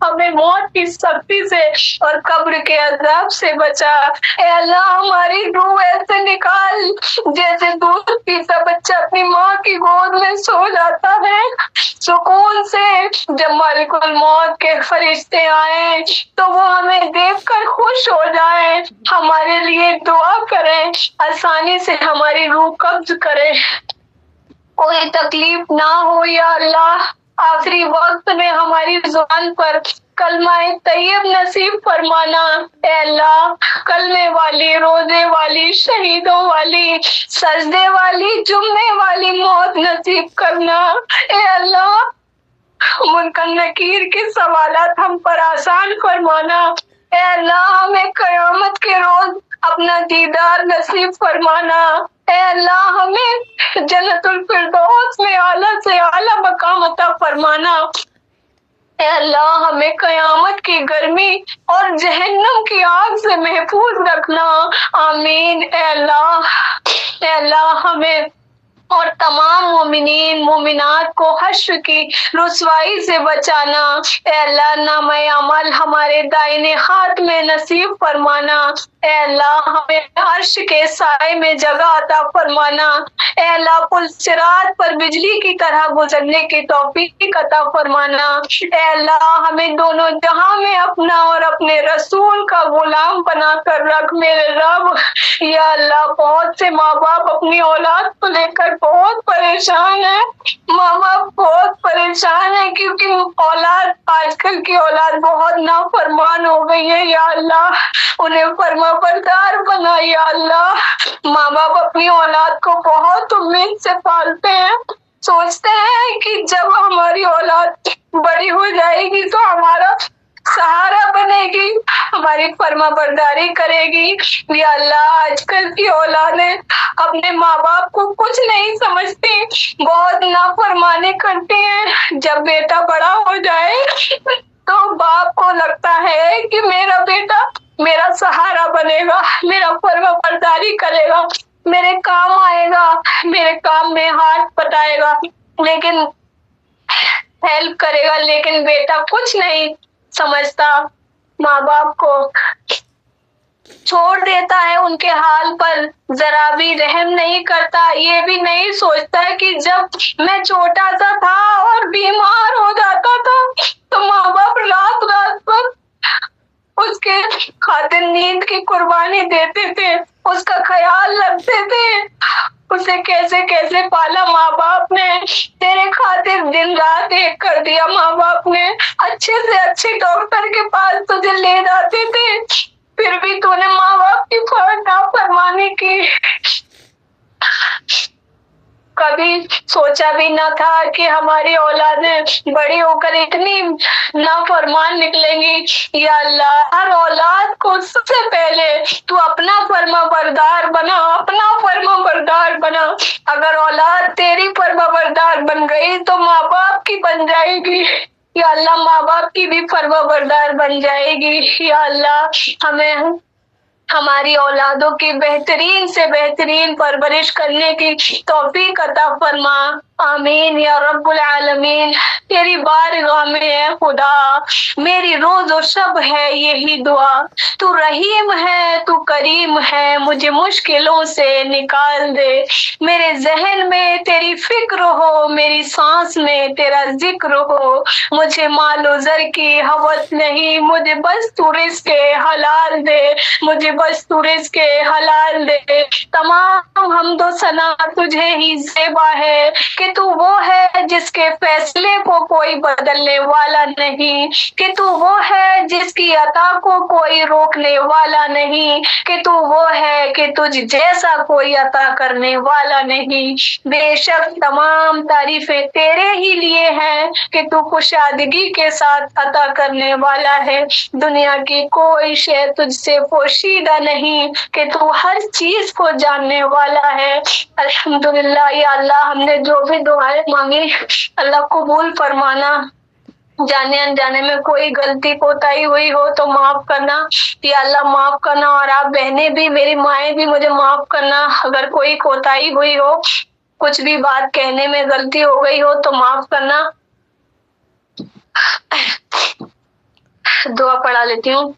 ہمیں موت کی سختی سے اور قبر کے عذاب سے بچا۔ اے اللہ، ہماری روح ایسے نکال جیسے دودھ پیتا بچہ اپنی ماں کی گود میں سو جاتا ہے سکون سے۔ جب مالک الموت کے فرشتے آئیں تو وہ ہمیں دیکھ کر خوش ہو جائیں، ہمارے لیے دعا کریں، آسانی سے ہماری روح قبض کریں، کوئی تکلیف نہ ہو۔ یا اللہ، آخری وقت میں ہماری زبان پر کلمہ طیب نصیب فرمانا۔ اے اللہ، کلمے والی، روزے والی، شہیدوں والی، سجدے والی، جمعے والی موت نصیب کرنا۔ اے اللہ، منکر نکیر کے سوالات ہم پر آسان فرمانا۔ اے اللہ، ہمیں قیامت کے روز اپنا دیدار نصیب فرمانا۔ اے اللہ، ہمیں جنت الفردوس میں اعلیٰ سے اعلیٰ مقام عطا فرمانا۔ اے اللہ، ہمیں قیامت کی گرمی اور جہنم کی آگ سے محفوظ رکھنا، آمین۔ اے اللہ، ہمیں اور تمام مومنین مومنات کو حشر کی رسوائی سے بچانا۔ اے اللہ، نامہ اعمال ہمارے دائنے ہاتھ میں نصیب فرمانا۔ اے اللہ، ہمیں عرش کے سائے میں جگہ عطا فرمانا۔ اے اللہ، پل صراط پر بجلی کی طرح گزرنے کی توفیق عطا فرمانا۔ اے اللہ، ہمیں دونوں جہاں میں اپنا اور اپنے رسول کا غلام بنا کر رکھ میرے رب۔ یا اللہ، بہت سے ماں باپ اپنی اولاد کو لے کر بہت پریشان ہیں، ماں باپ بہت پریشان ہیں کیونکہ آج کل کی اولاد بہت نافرمان ہو گئی ہے۔ یا اللہ، انہیں فرما بردار بنا۔ یا اللہ، ماں باپ اپنی اولاد کو بہت امید سے پالتے ہیں، سوچتے ہیں کہ جب ہماری اولاد بڑی ہو جائے گی تو ہمارا سہارا بنے گی، ہماری فرما برداری کرے گی۔ یا اللہ، آج کل کی اولادیں اپنے ماں باپ کو کچھ نہیں سمجھتی، بہت نافرمانی کرتی ہیں۔ جب بیٹا بڑا ہو جائے تو باپ کو لگتا ہے کہ میرا بیٹا میرا سہارا بنے گا، میرا فرما برداری کرے گا، میرے کام آئے گا، میرے کام میں ہاتھ بٹائے گا، لیکن ہیلپ کرے گا، لیکن بیٹا کچھ نہیں سمجھتا ماں باپ کو۔ چھوڑ دیتا ہے ان کے حال پر، ذرا بھی رحم نہیں کرتا، یہ بھی نہیں سوچتا کہ جب میں چھوٹا سا تھا اور بیمار ہو جاتا تھا تو ماں باپ رات رات پر اس کے خاطر نیند کی قربانی دیتے تھے، اس کا خیال رکھتے تھے، اسے کیسے کیسے پالا ماں باپ نے، تیرے خاطر دن رات ایک کر دیا ماں باپ نے، اچھے سے اچھے ڈاکٹر کے پاس تجھے لے جاتے تھے، پھر بھی تو نے ماں باپ کی نافرمانی کی۔ کبھی سوچا بھی نہ تھا کہ ہماری اولادیں بڑی ہو کر اتنی نافرمان نکلیں گی۔ یا اللہ، ہر اولاد کو سب سے پہلے تو اپنا فرما بردار بنا، اپنا فرما بردار بنا۔ اگر اولاد تیری فرما بردار بن گئی تو ماں باپ کی بن جائے گی، یا اللہ ماں باپ کی بھی فرما بردار بن جائے گی۔ یا اللہ، ہمیں ہماری اولادوں کی بہترین سے بہترین پرورش کرنے کی توفیق عطا فرما، آمین یا رب العالمین۔ تیری بارگاہ میں اے خدا میری روز و شب ہے یہی دعا، تو رحیم ہے تو کریم ہے، مجھے مشکلوں سے نکال دے، میرے ذہن میں تیری فکر ہو، میری سانس میں تیرا ذکر ہو، مجھے مال و زر کی ہوس نہیں، مجھے بس تو رزق حلال دے، مجھے بس تو رزق حلال دے۔ تمام حمد و ثنا تجھے ہی زیبا ہے کہ تو وہ ہے جس کے فیصلے کو کوئی بدلنے والا نہیں، کہ تو وہ ہے جس کی عطا کو کوئی روکنے والا نہیں، کہ تو وہ ہے کہ تجھ جیسا کوئی عطا کرنے والا نہیں۔ بے شک تمام تعریفیں تیرے ہی لیے ہیں کہ تو کشادگی کے ساتھ عطا کرنے والا ہے، دنیا کی کوئی شے تجھ سے پوشیدہ نہیں کہ تو ہر چیز کو جاننے والا ہے۔ الحمدللہ یا اللہ، ہم نے جو بھی دعائیں مانگی اللہ قبول فرمانا، جانے انجانے میں کوئی غلطی کوتاہی ہوئی ہو تو معاف کرنا، یا اللہ معاف کرنا، اور آپ بہنیں بھی، میری مائیں بھی مجھے معاف کرنا، اگر کوئی کوتاہی ہوئی ہو، کچھ بھی بات کہنے میں غلطی ہو گئی ہو تو معاف کرنا۔ دعا پڑھا لیتی ہوں۔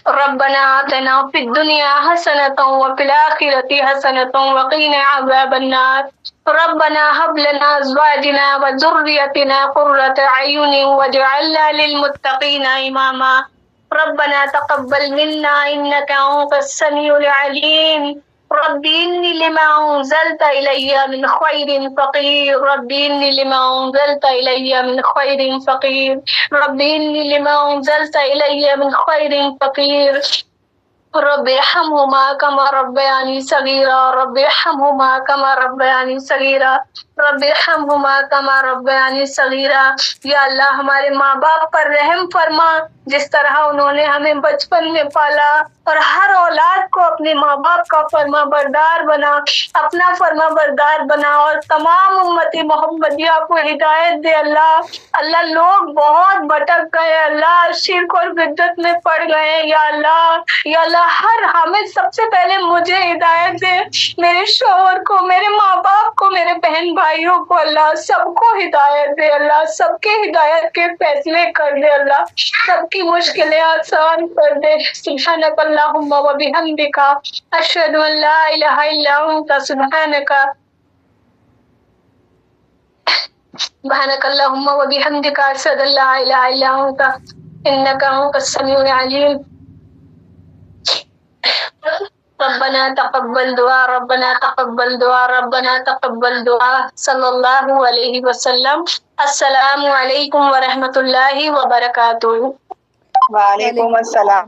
ربنا آتنا فی الدنیا حسنۃ وفی الآخرۃ حسنۃ وقنا عذاب النار ربنا هب لنا ازواجنا وذريتنا قرة اعین واجعلنا للمتقین اماما ربنا تقبل منا انك انت السمیع العلیم رب إني لما أنزلت إلي من خير فقير رب إني لما أنزلت إلي من خير فقير رب إني لما أنزلت إلي من خير فقير رب ارحمهما كما ربياني صغيرا رب ارحمهما كما ربياني صغيرا رب ارحمهما كما ربياني صغيرا۔ یا اللہ ہمارے ماں باپ پر رحم فرما، جس طرح انہوں نے ہمیں بچپن میں پالا، اور ہر اولاد کو اپنے ماں باپ کا فرما بردار بنا، اپنا فرما بردار بنا، اور تمام امتی محمدیہ کو ہدایت دے اللہ۔ اللہ لوگ بہت بھٹک گئے اللہ، شرک اور بدعت میں پڑ گئے، یا اللہ، یا اللہ ہمیں سب سے پہلے مجھے ہدایت دے، میرے شوہر کو، میرے ماں باپ کو، میرے بہن بھائیوں کو، اللہ سب کو ہدایت دے اللہ، سب کے ہدایت کے فیصلے کر دے اللہ، سب کی مشکلیں آسان کر دے۔ سبحانک اللہم و بحمدک اشہد ان لا الہ الا انت سبحانک اللہم و بحمدک اشہد ان لا الہ الا انت انک انت السمیع العلیم۔ ربنا تقبل دعا ربنا تقبل دعا ربنا تقبل دعا صلی اللہ علیہ وسلم۔ السلام علیکم ورحمۃ اللہ وبرکاتہ۔ وعلیکم السلام